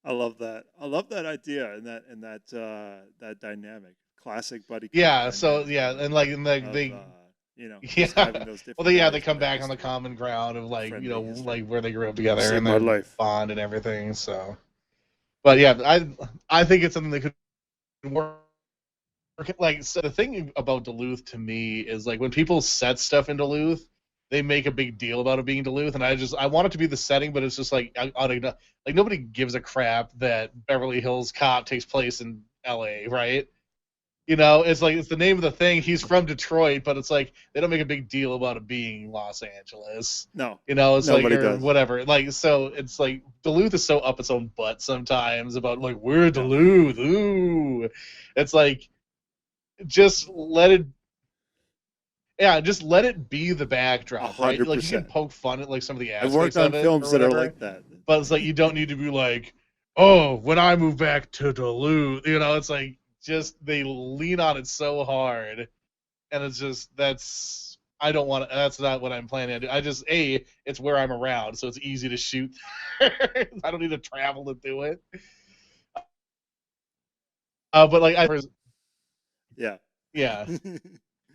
I love that. I love that idea and that dynamic, classic buddy. cop Yeah. So dynamic yeah, of- and like of, they just having those different well, they guys come with back on the history. common ground of like Friendly history. like where they grew up together Saved and my their life. bond and everything. So, but yeah, I think it's something that could work. Like so the thing about Duluth to me is like when people set stuff in Duluth, they make a big deal about it being Duluth, and I want it to be the setting, but it's just like like nobody gives a crap that Beverly Hills Cop takes place in L.A. Right? It's like it's the name of the thing. He's from Detroit, but it's like they don't make a big deal about it being Los Angeles. No, It's Nobody like or does. whatever. Like so, it's like Duluth is so up its own butt sometimes about like we're Duluth. Ooh, it's like just let it. Yeah, just let it be the backdrop, right? Like you can 100%. poke fun at like some of the I've aspects worked on of it films or that are whatever, like that. but it's like you don't need to be like, oh, when I move back to Duluth, it's like just they lean on it so hard, and it's just I don't want to. That's not what I'm planning to do. I just it's where I'm around, so it's easy to shoot. I don't need to travel to do it. But like Yeah. yeah.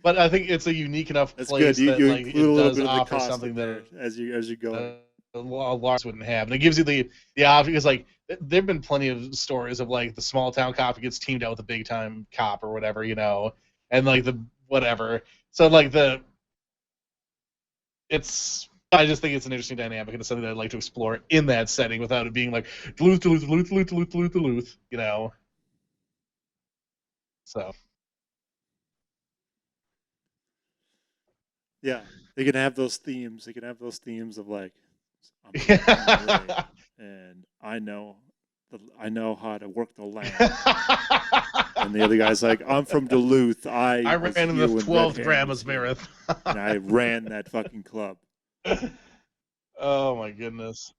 But I think it's a unique enough That's place good. You, that you like include a it little does bit of the offer cost something in there that as you're going. Lars wouldn't have, and it gives you the option. Because like there've been plenty of stories of like the small town cop who gets teamed out with a big time cop or whatever, and like the whatever. So like I just think it's an interesting dynamic, and it's something that I'd like to explore in that setting without it being like Duluth, Duluth, Duluth, Duluth, Duluth, Duluth, Duluth. So Yeah, they can have those themes. They can have those themes of like, I'm from LA, and I know how to work the land. And the other guy's like, I'm from Duluth. I was ran in here the when 12th Red Hand Grandma's was here, Marathon. and I ran that fucking club. Oh my goodness.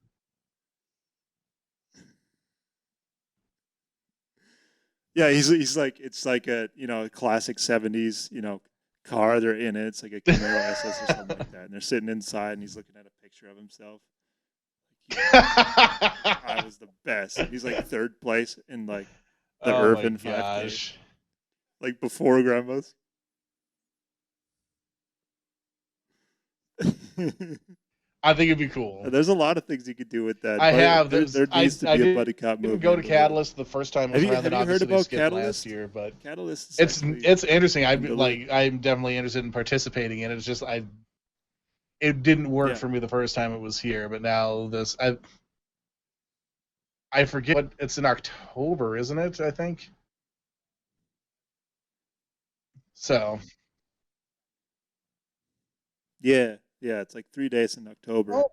Yeah, he's like, it's like a classic '70s car. They're in it. It's like a Camaro SS or something like that, and they're sitting inside, and he's looking at a picture of himself. I was the best. He's like third place in like the Oh my urban 5K, gosh. like before Grandma's. I think it'd be cool. There's a lot of things you could do with that. I but have. there needs to I be a buddy cop movie. didn't go to in the Catalyst the first time it was around. Have Then you heard obviously they about skipped Catalyst? last year, but Catalyst is it's actually interesting. I'm Duluth. I'm definitely interested in participating in it. It's just it didn't work Yeah. for me the first time it was here, but now I forget what it's in October, isn't it? I think. So Yeah, it's like 3 days in October. Oh.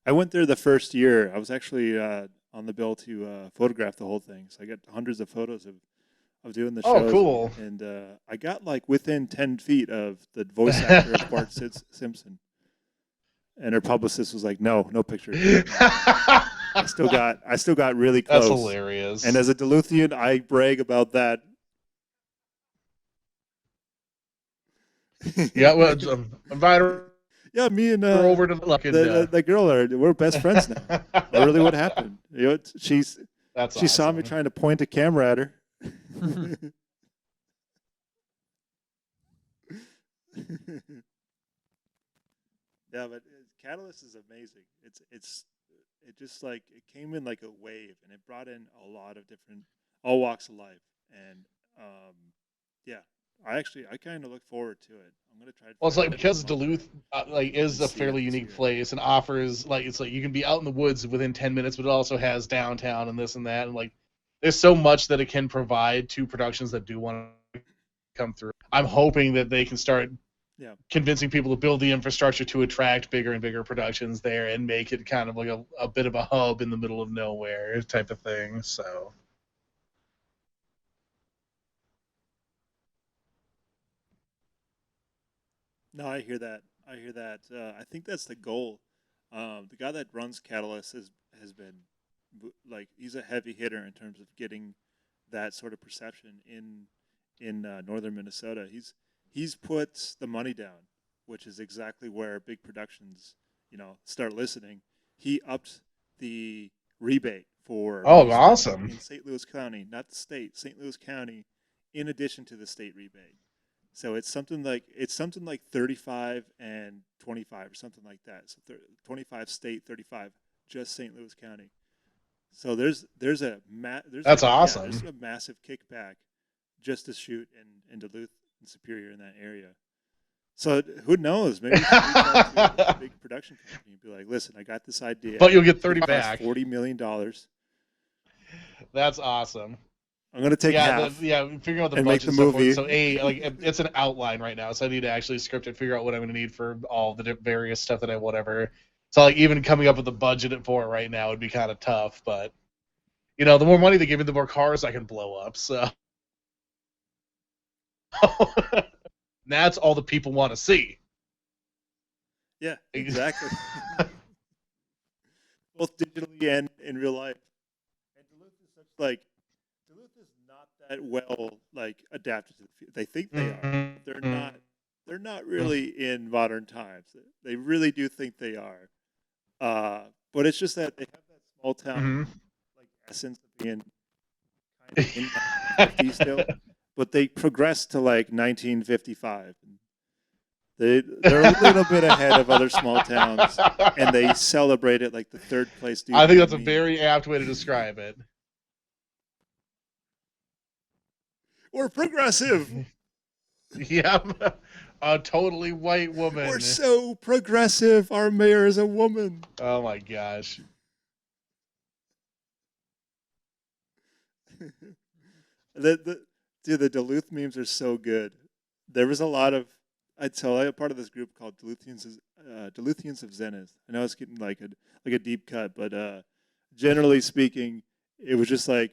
I went there the first year. I was actually on the bill to photograph the whole thing, so I got hundreds of photos of doing the shows. cool. And I got like within 10 feet of the voice actor of Bart Simpson. And her publicist was like, "No pictures." I still got really close. That's hilarious. And as a Duluthian, I brag about that. Yeah, well, invite her Yeah, me and over to the girl we're best friends now. That really what happened. She saw me trying to point a camera at her. Yeah, but Catalyst is amazing. It just like it came in like a wave, and it brought in a lot of different all walks of life, and yeah, I kind of look forward to it. I'm gonna try. Well, it's like because tomorrow. Duluth is a fairly unique place and offers it's like you can be out in the woods within 10 minutes, but it also has downtown and this and that, and like there's so much that it can provide to productions that do want to come through. I'm hoping that they can start convincing people to build the infrastructure to attract bigger and bigger productions there and make it kind of like a bit of a hub in the middle of nowhere type of thing. So. No, I hear that. I think that's the goal. The guy that runs Catalyst has been like he's a heavy hitter in terms of getting that sort of perception in northern Minnesota. He's put the money down, which is exactly where big productions start listening. He upped the rebate for awesome in St. Louis County, not the state, St. Louis County, in addition to the state rebate. So it's something like 35 and 25 or something like that. So 25 state, 35 just St. Louis County. So there's that's awesome. There's a massive kickback just to shoot in Duluth and Superior in that area. So who knows? Maybe we should reach out to a big production company and be like, "Listen, I got this idea, but you'll get 30 back. $40 million. That's awesome. I'm going to take half. Figuring out the and budget make the movie. So it's an outline right now, so I need to actually script it, figure out what I'm going to need for all the various stuff that I whatever. So like even coming up with a budget for it right now would be kind of tough, but the more money they give me, the more cars I can blow up. So that's all the people want to see. Yeah, exactly. Both digitally and in real life. And Duluth is not that well adapted to the future. They think they are, but they're not really in modern times. They really do think they are. But it's just that they have that small town essence of being kind of in 50 still, but they progressed to like 1955. They're a little bit ahead of other small towns, and they celebrate it like the third place dude. I think that's a me. very apt way to describe it. We're progressive. Yep. A totally white woman. We're so progressive. Our mayor is a woman. Oh my gosh. Dude, the Duluth memes are so good. There was a lot of I'm part of this group called Duluthians of Zenith. I know it's getting like a deep cut, but generally speaking, it was just like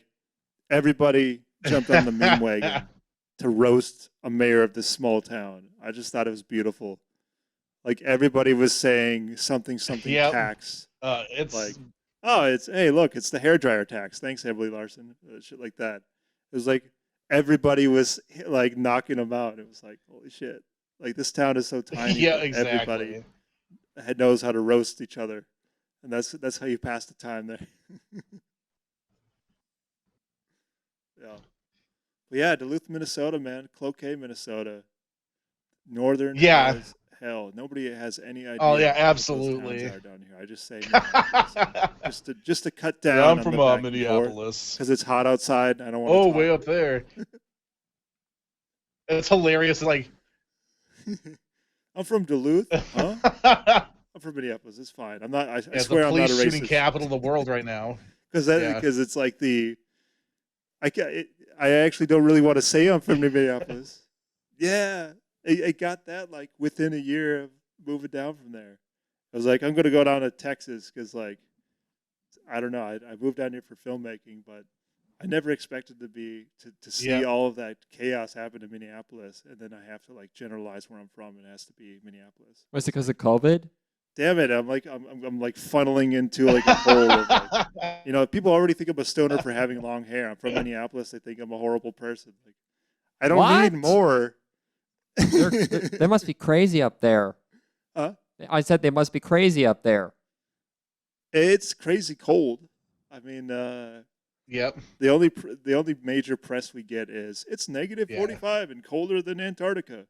everybody jumped on the meme wagon to roast a mayor of this small town. I just thought it was beautiful. Like everybody was saying something Yep. tax. It's Like, oh, hey, look, it's the hairdryer tax. Thanks, Emily Larson. Shit like that. It was like everybody was like knocking them out. It was like, holy shit. Like this town is so tiny. yeah, but exactly. Everybody knows how to roast each other, and that's how you pass the time there. Yeah, but yeah, Duluth, Minnesota, man, Cloquet, Minnesota, northern. Yeah. As hell. Nobody has any idea. Oh yeah, what those absolutely. towns are down here. I just say Minneapolis. just to cut down. Yeah, I'm on from the back and Minneapolis. because it's hot outside. I don't want. Oh, way up there. It's hilarious. Like, I'm from Duluth. Huh? I'm from Minneapolis. It's fine. I'm not. I yeah, swear the I'm not a police shooting racist. capital of the world right now. Because Yeah. it's like I actually don't really want to say I'm from Minneapolis. Yeah, I got that like within a year of moving down from there. I was like, I'm gonna go down to Texas because like I don't know. I moved down here for filmmaking, but I never expected to see Yeah. all of that chaos happen in Minneapolis, and then I have to like generalize where I'm from, and it has to be Minneapolis. Was it because of COVID? Damn it! I'm like funneling into like a hole of like, people already think I'm a stoner for having long hair. I'm from Minneapolis. They think I'm a horrible person. Like, I don't What? need more. They must be crazy up there. Huh? I said they must be crazy up there. It's crazy cold. I mean, Yep. the only major press we get is it's negative Yeah. 45 and colder than Antarctica.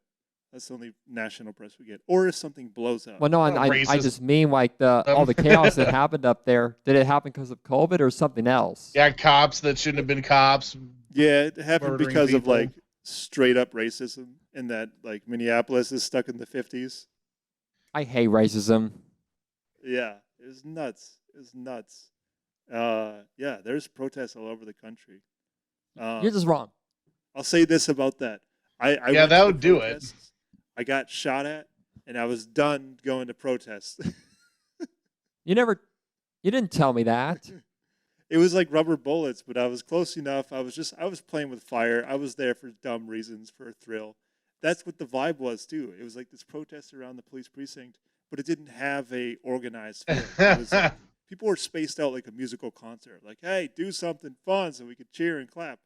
That's the only national press we get. Or if something blows up. Well, no, Oh, I racist. just mean like all the chaos that happened up there. Did it happen because of COVID or something else? Yeah, cops that shouldn't have been cops. Yeah, it happened Murdering because of people. like straight up racism, and that like Minneapolis is stuck in the 50s. I hate racism. Yeah, it was nuts. It was nuts. Yeah, there's protests all over the country. You're just wrong. I'll say this about that. I Yeah, went to that the would do it. protests. I got shot at, and I was done going to protests. You didn't tell me that. It was like rubber bullets, but I was close enough. I was playing with fire. I was there for dumb reasons, for a thrill. That's what the vibe was too. It was like this protest around the police precinct, but it didn't have a organized feel. It was like, people were spaced out like a musical concert. Like, hey, do something fun so we could cheer and clap.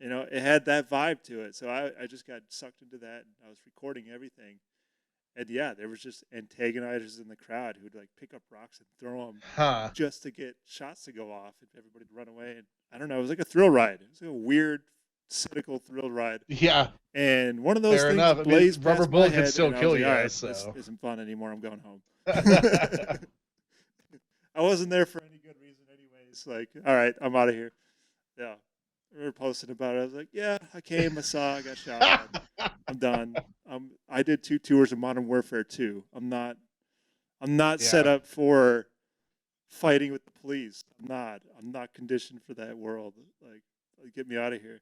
It had that vibe to it. So I just got sucked into that, and I was recording everything. And yeah, there was just antagonizers in the crowd who'd like pick up rocks and throw them Huh. just to get shots to go off, and everybody'd run away. And I don't know, it was like a thrill ride. It was like a weird, cynical thrill ride. Yeah. And one of those Fair things enough. I mean, blazed rubber past my bullet could head, still and I kill was like, you, all right, so. this isn't fun anymore. I'm going home. I wasn't there for any good reason anyways. Like, all right, I'm out of here. Yeah. We were posting about it. I was like, yeah, I came, I saw, I got shot at. I'm done. I did 2 tours of Modern Warfare 2. I'm not set Yeah. up for fighting with the police. I'm not conditioned for that world. Like get me out of here.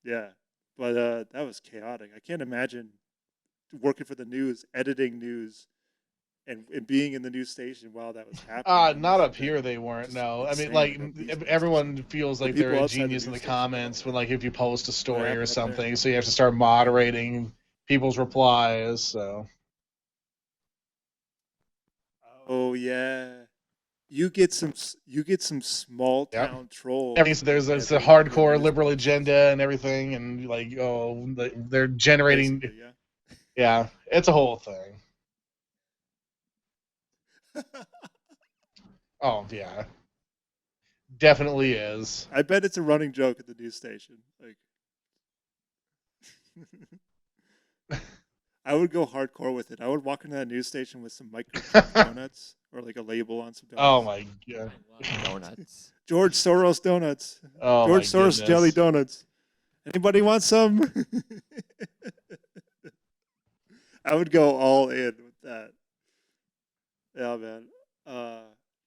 Yeah. But that was chaotic. I can't imagine working for the news, editing news, and being in the news station while that was happening. Not up here they weren't, no. I mean, like, everyone feels like people they're a outside the genius in the news station. comments when, like, if you post a story happened or up there? something, so you have to start moderating people's replies, so. Oh yeah. You get some small Yep. town troll. There's a hardcore liberal agenda and everything, and, like, they're generating. Basically, yeah. Yeah, it's a whole thing. Oh, yeah. Definitely is. I bet it's a running joke at the news station. Like, I would go hardcore with it. I would walk into that news station with some microchip donuts or like a label on some donuts. Oh my god. I love donuts. George Soros donuts. Oh George my Soros goodness. jelly donuts. Anybody want some? I would go all in with that. Yeah, man.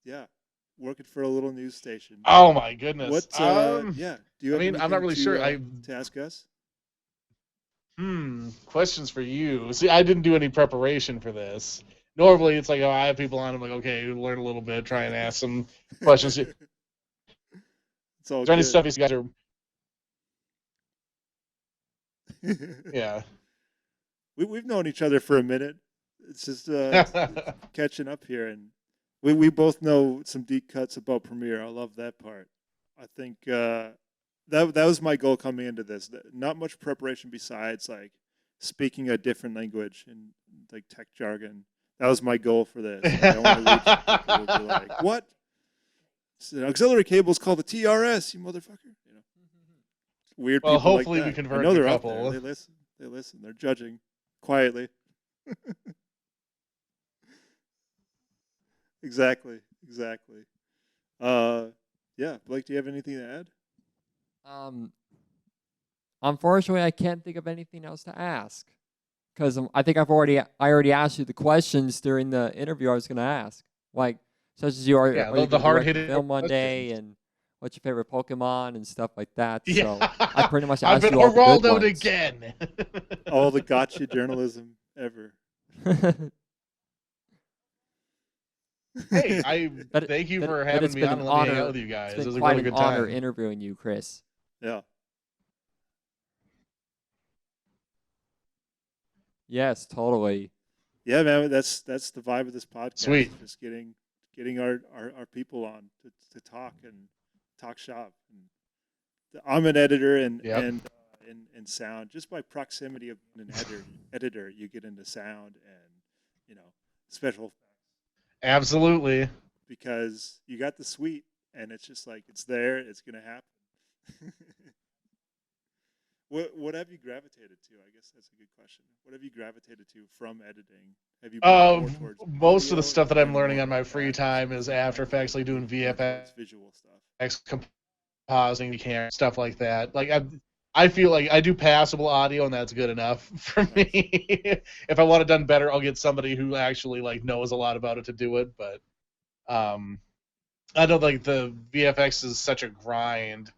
Yeah, working for a little news station. Oh my goodness. What? Yeah. Do you have I mean, I'm not anything really to, sure. to ask us? Questions for you. See, I didn't do any preparation for this. Normally, it's like, oh, I have people on. I'm like, okay, learn a little bit, try and ask some questions. Is It's all there any good. stuff you guys are? Yeah. We've known each other for a minute. It's just it's catching up here, and we both know some deep cuts about Premiere. I love that part. I think that was my goal coming into this. Not much preparation besides like speaking a different language and like tech jargon. That was my goal for this. Like, I want to reach people who be like, "What? It's an auxiliary cable is called the TRS, you motherfucker." You know, weird Well, people hopefully like we that. convert I know a they're out couple. there. They listen. They listen. They're judging quietly. Exactly. Yeah, Blake, do you have anything to add? Unfortunately, I can't think of anything else to ask because I think I already asked you the questions during the interview I was going to ask, like such as you are Yeah, you the gonna hard direct a hitting film one day questions. and what's your favorite Pokemon and stuff like that. Yeah. So I pretty much I've asked been you all the good Geraldo'd ones. again. All the gotcha journalism ever. Hey, But thank you but- for but having it's me been on an and let me hang honor. out with you guys. It's It been was a quite really an good honor time. interviewing you, Chris. Yeah. Yes, totally. Yeah, man, that's the vibe of this podcast. Sweet. Just getting our people on to talk and talk shop. And I'm an editor and Yep. and sound. Just by proximity of an editor, you get into sound and special Absolutely. because you got the suite and it's just like it's there, it's gonna happen. What have you gravitated to? I guess that's a good question. What have you gravitated to from editing? Have you been more towards Most of audio? the stuff that Have I'm you learning been on more my free graphics? time is After Effects, like doing More VFX, towards visual stuff. compositing, camera, stuff like that. Like I feel like I do passable audio, and that's good enough for me. If I want it done better, I'll get somebody who actually like knows a lot about it to do it. But I don't like the VFX is such a grind.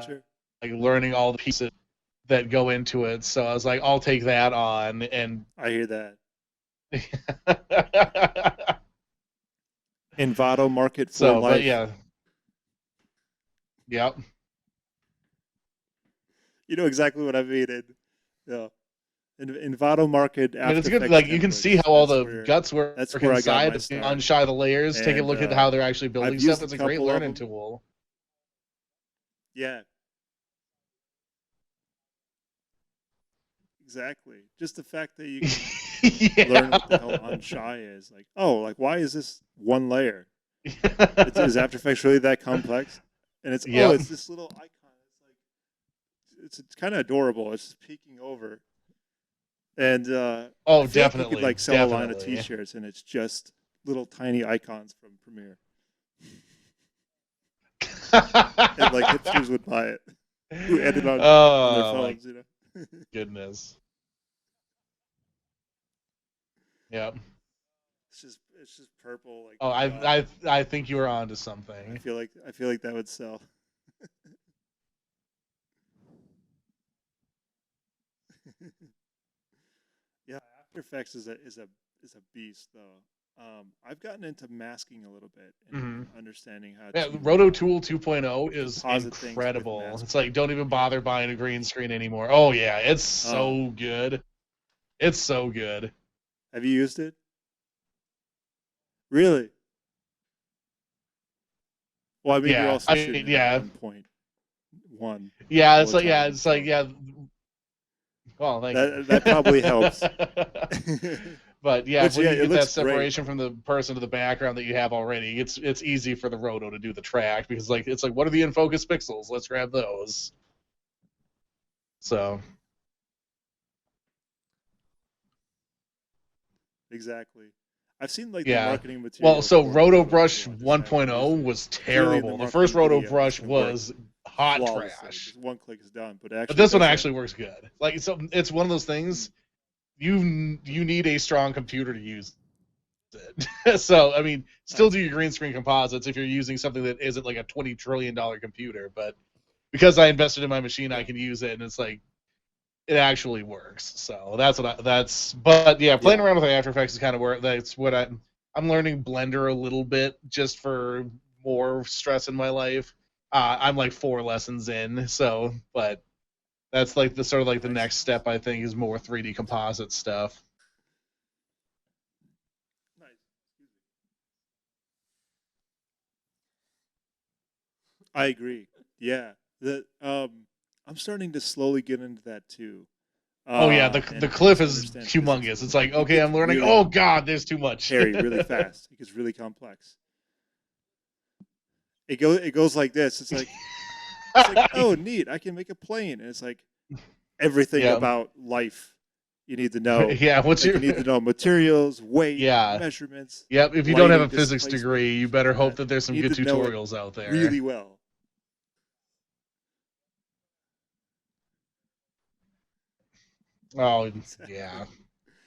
Sure. Like learning all the pieces that go into it. So I was like, I'll take that on and. I hear that. Envato market for So, life. but yeah. Yep. You know exactly what I mean. Yeah. Envato market. I mean, it's After good. Effects Like you can templates, see how all that's the where- guts work that's where I got my inside, start. unshy the layers, take a And, look at how they're actually building I've stuff. used It's a a great couple of learning them. tool. Yeah. Exactly. Just the fact that you can learn what the hell unshy is. Like, oh, like why is this one layer? Is After Effects really that complex? And it's Yep. it's this little icon. It's kind of adorable. It's just peeking over. And Oh, I feel like definitely. you could like sell a line of definitely. T-shirts, and it's just little tiny icons from Premiere, and like hipsters would buy it. Who edit on their Oh my phones, you know. goodness. Yep. It's just purple. Like Oh, I think you were onto I something. feel like that would sell. Yeah, After Effects is a beast though. I've gotten into masking a little bit and understanding how Yeah, to Roto Tool 2.0 is Deposit things with incredible. masking. It's like don't even bother buying a green screen anymore. Oh yeah, it's so Oh. good. It's so good. Have you used it? Really? Well, I mean, Yeah, you're also I mean, shooting yeah. at 1.1. Yeah, all it's the like yeah, time, it's like so- yeah. Well, thank you. That probably helps. But yeah, Which, when yeah, you it get that looks great. separation from the person to the background that you have already, it's easy for the roto to do the track because like it's like what are the in focus pixels? Let's grab those. So Exactly. I've seen like the yeah. marketing Well, materials so for Roto Photo Brush Crew. I'll just have 1.0 music. was Clearly, in the terrible. The first marketing Roto video, Brush it worked was hot flawlessly. trash. Just one click is done. But it But actually this one does that. actually works good. Like so, it's one of those things you need a strong computer to use it. So I mean, still Nice. do your green screen composites if you're using something that isn't like a $20 trillion computer. But because I invested in my machine, I Yeah. can use it, and it's like it actually works. So that's. But yeah, playing Yeah. around with After Effects is kind of where that's what I'm learning Blender a little bit just for more stress in my life. I'm like 4 lessons in, so but that's like the sort of like the Nice. next step I think is more 3D composite stuff. Nice. I agree. Yeah. I'm starting to slowly get into that too. Oh yeah, And the and cliff just is understand physics a humongous. little It's bit. like It okay, gets I'm learning. really Oh god, there's too much. hairy really fast. It gets really complex. It goes like this. It's like, oh neat, I can make a plane. And it's like everything yeah, about life you need to know. yeah. What's Like your you need to know materials, weight, yeah? measurements, Yep. If you don't have lighting, a physics displacement, degree, you shit better like hope that. that there's some You need good to know it tutorials out there. really well. Oh Exactly. yeah.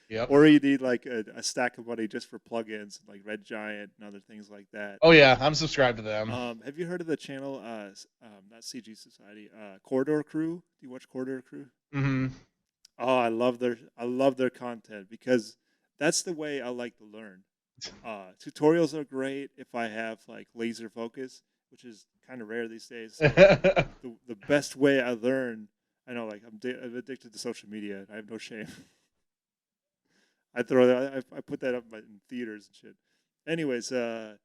Yep. Or you need like a stack of money just for plugins like Red Giant and other things like that. Oh yeah, I'm subscribed to them. Have you heard of the channel? Not CG Society. Corridor Crew. Do you watch Corridor Crew? Hmm. Oh, I love their content because that's the way I like to learn. Tutorials are great if I have like laser focus, which is kind of rare these days. So the best way I learn, I know like I'm addicted to social media. I have no shame. I throw that. I put that up in theaters and shit. Anyways, uh,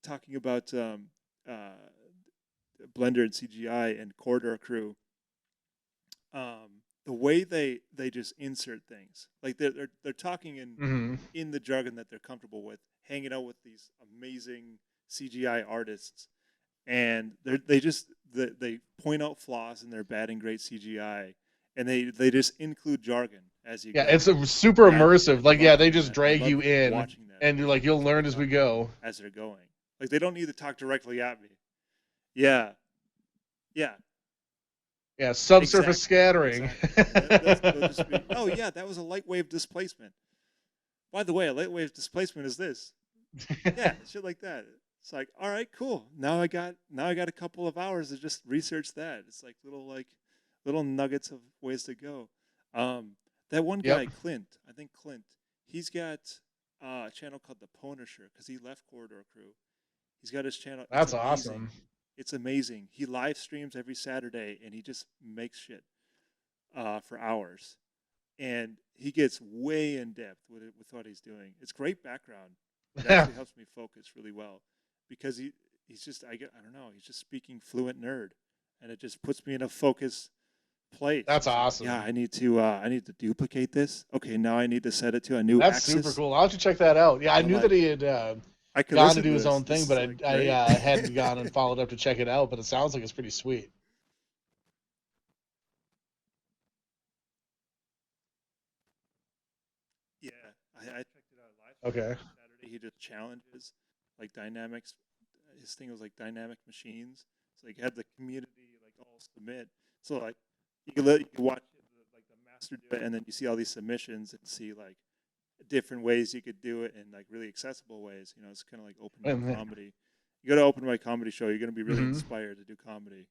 talking about Blender and CGI and Corridor Crew, the way they just insert things, like they're talking Hmm. in the jargon that they're comfortable with, hanging out with these amazing CGI artists, and they point out flaws in their bad and great CGI, and they just include jargon as you Yeah, go. it's a super And immersive. I Like yeah, love they doing just that. I drag love you in, watching that and you're because like it you'll gives me learn as we context go. as they're going. Like they don't need to talk directly at me. Yeah, yeah, Yeah, subsurface exactly, scattering. exactly. They'll just be, oh yeah, that was a light wave displacement. By the way, a light wave displacement is this. Yeah, shit like that. It's like, all right, cool. Now I got a couple of hours to just research that. It's like little nuggets of ways to go. Um, that one Yep. guy, Clint, I think Clint, he's got a channel called The Punisher because he left Corridor Crew. He's got his channel. It's That's amazing. awesome. It's amazing. He live streams every Saturday and he just makes shit for hours. And he gets way in depth with what he's doing. It's great background. It actually helps me focus really well because he's just I don't know, he's just speaking fluent nerd, and it just puts me in a focus place. That's It's like, yeah, awesome. I need to duplicate this. Okay, now I need to set it to a new That's super axis. cool. I'll have to check that out. Yeah, I I'm knew that like, he had I could gone to listen do to his this. own This thing, is but like I great. hadn't gone and followed up to check it out. But it sounds like it's pretty sweet. Yeah, I checked it out live Okay. Saturday. He did challenges like dynamics. His thing was like dynamic machines. So he had the community like all submit. So like you can watch like the master do it, and then you see all these submissions and see like different ways you could do it in like really accessible ways. You know, it's kind of like open mic comedy. You go to open mic comedy show, you're gonna be really inspired to do comedy,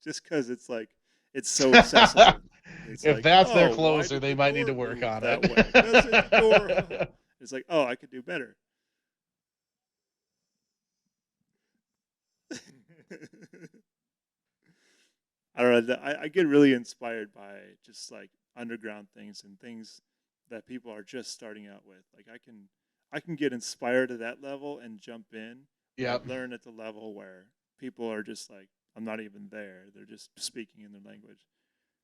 just because it's like it's so accessible. It's If like, that's their oh, why closer, did they the might need to door work move on that way? Because it's door. it. It's like, oh, I could do better. I don't know. I get really inspired by just like underground things and things that people are just starting out with. Like I can get inspired at that level and jump in, Yep. but learn at the level where people are just like, I'm not even there. They're just speaking in their language.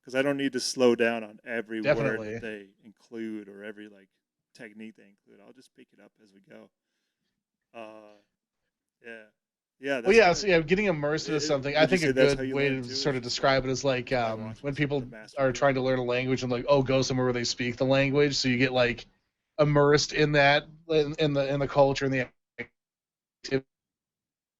Because I don't need to slow down on every word Definitely. that they include or every like technique they include. I'll just pick it up as we go. Yeah. Yeah. Well, yeah, what so yeah, getting immersed into something. I would you think say a that's how good you way learn to too, sort of is describe it is like by watching when some people sort of master are video? trying to learn a language and like, oh, go somewhere where they speak the language, so you get like immersed in that in the culture and the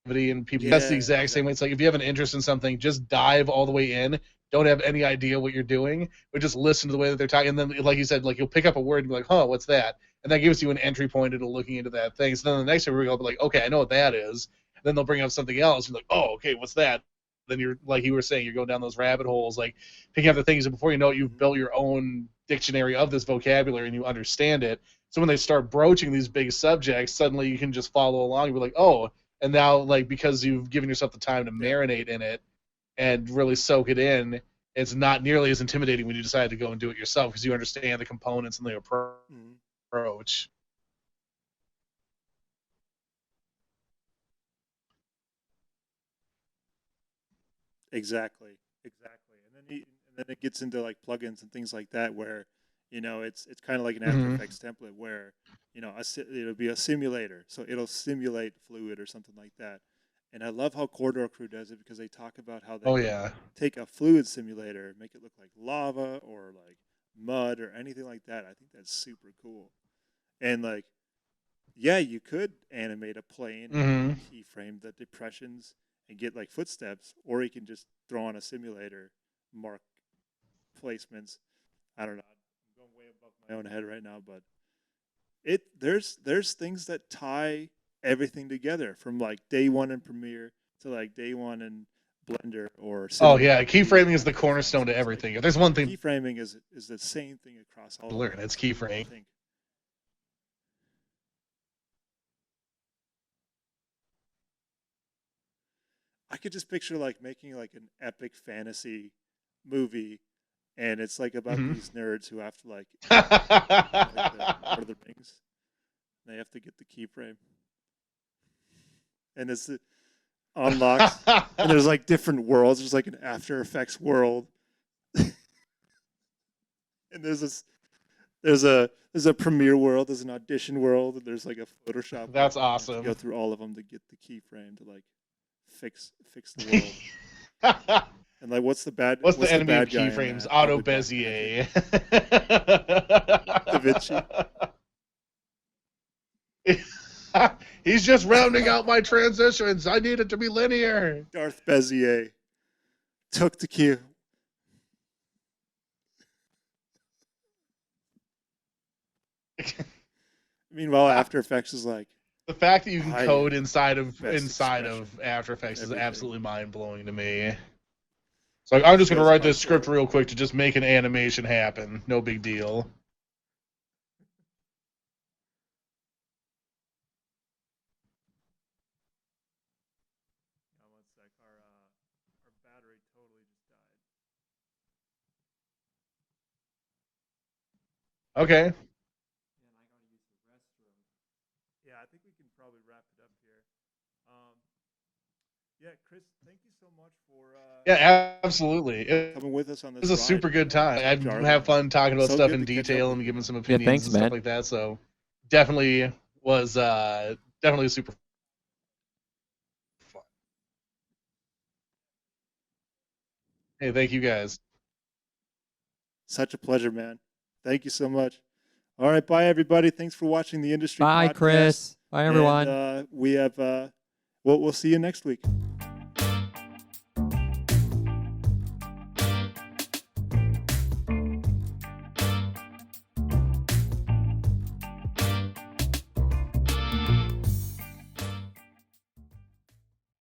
activity and people. That's the Yeah, exact same way. It's like if you have an interest in something, just dive all the way in. Don't have any idea what you're doing, but just listen to the way that they're talking. And then, like you said, like you'll pick up a word and be like, "Huh, what's that?" And that gives you an entry point into looking into that thing. So then the next time we'll be like, "Okay, I know what that is." And then they'll bring up something else. And you're like, "Oh, okay, what's that?" Then you're like you were saying, you're going down those rabbit holes, like picking up the things, and before you know it, you've Mhm. built your own dictionary of this vocabulary and you understand it. So when they start broaching these big subjects, suddenly you can just follow along and be like, "Oh." And now, like because you've given yourself the time to Yeah. marinate in it and really soak it in, it's not nearly as intimidating when you decide to go and do it yourself because you understand the components and the Mhm. approach. Exactly. Exactly. And then it gets into like plugins and things like that where, it's kind of like an After Mm-hmm. Effects template where, it'll be a simulator, so it'll simulate fluid or something like that. And I love how Corridor Crew does it because they talk about how they Oh can yeah. take a fluid simulator, make it look like lava or like mud or anything like that. I think that's super cool. And like, yeah, you could animate a plane and Mm-hmm. keyframe the depressions and get like footsteps, or you can just throw on a simulator, mark placements. I don't know. I'm going way above my own head right now, but there's things that tie everything together from like day one in Premiere to like day one in Blender or Oh Cinema yeah. 4D or Keyframing is the After Effects. cornerstone to It's like everything. If there's one thing keyframing is the same thing across all to of learn, them. it's I keyframing. think. I could just picture like making like an epic fantasy movie, and it's like about Mm-hmm. these nerds who have to like like the Lord of the Rings. They have to get the keyframe, and it unlocks, and there's like different worlds. There's like an After Effects world, and there's a Premiere world. There's an Audition world, and there's like a Photoshop That's world. And you have to go awesome. through all of them to get the keyframe to like fix the world. And like, What's the what's the enemy of bad guy in keyframes? that? Auto Probably Black Magic, Bezier. Da Vinci, He's just rounding out my transitions. I need it to be linear. Darth Bezier took the cue. Meanwhile, After Effects is like, The fact that you can I code am inside the of best inside expression of After of Effects is everything. absolutely mind blowing to me. So like, I'm just gonna Feels write this script hardcore. real quick to just make an animation happen. No big deal. One sec, our battery totally just died. Okay. Man, I gotta use the restroom. Yeah, I think we can probably wrap it up here. Um, yeah, Chris, thank you so much for Yeah, absolutely. It coming with us on was this a ride super good time. I through have Jargon. fun talking about So stuff good in to catch up detail with and you, giving some man. Yeah, opinions thanks, and stuff man. like that. So definitely was definitely super fun. Hey, thank you guys. Such a pleasure, man. Thank you so much. All right, bye everybody. Thanks for watching the Industry Bye, Podcast, Chris. Bye, and everyone. we'll see you next week.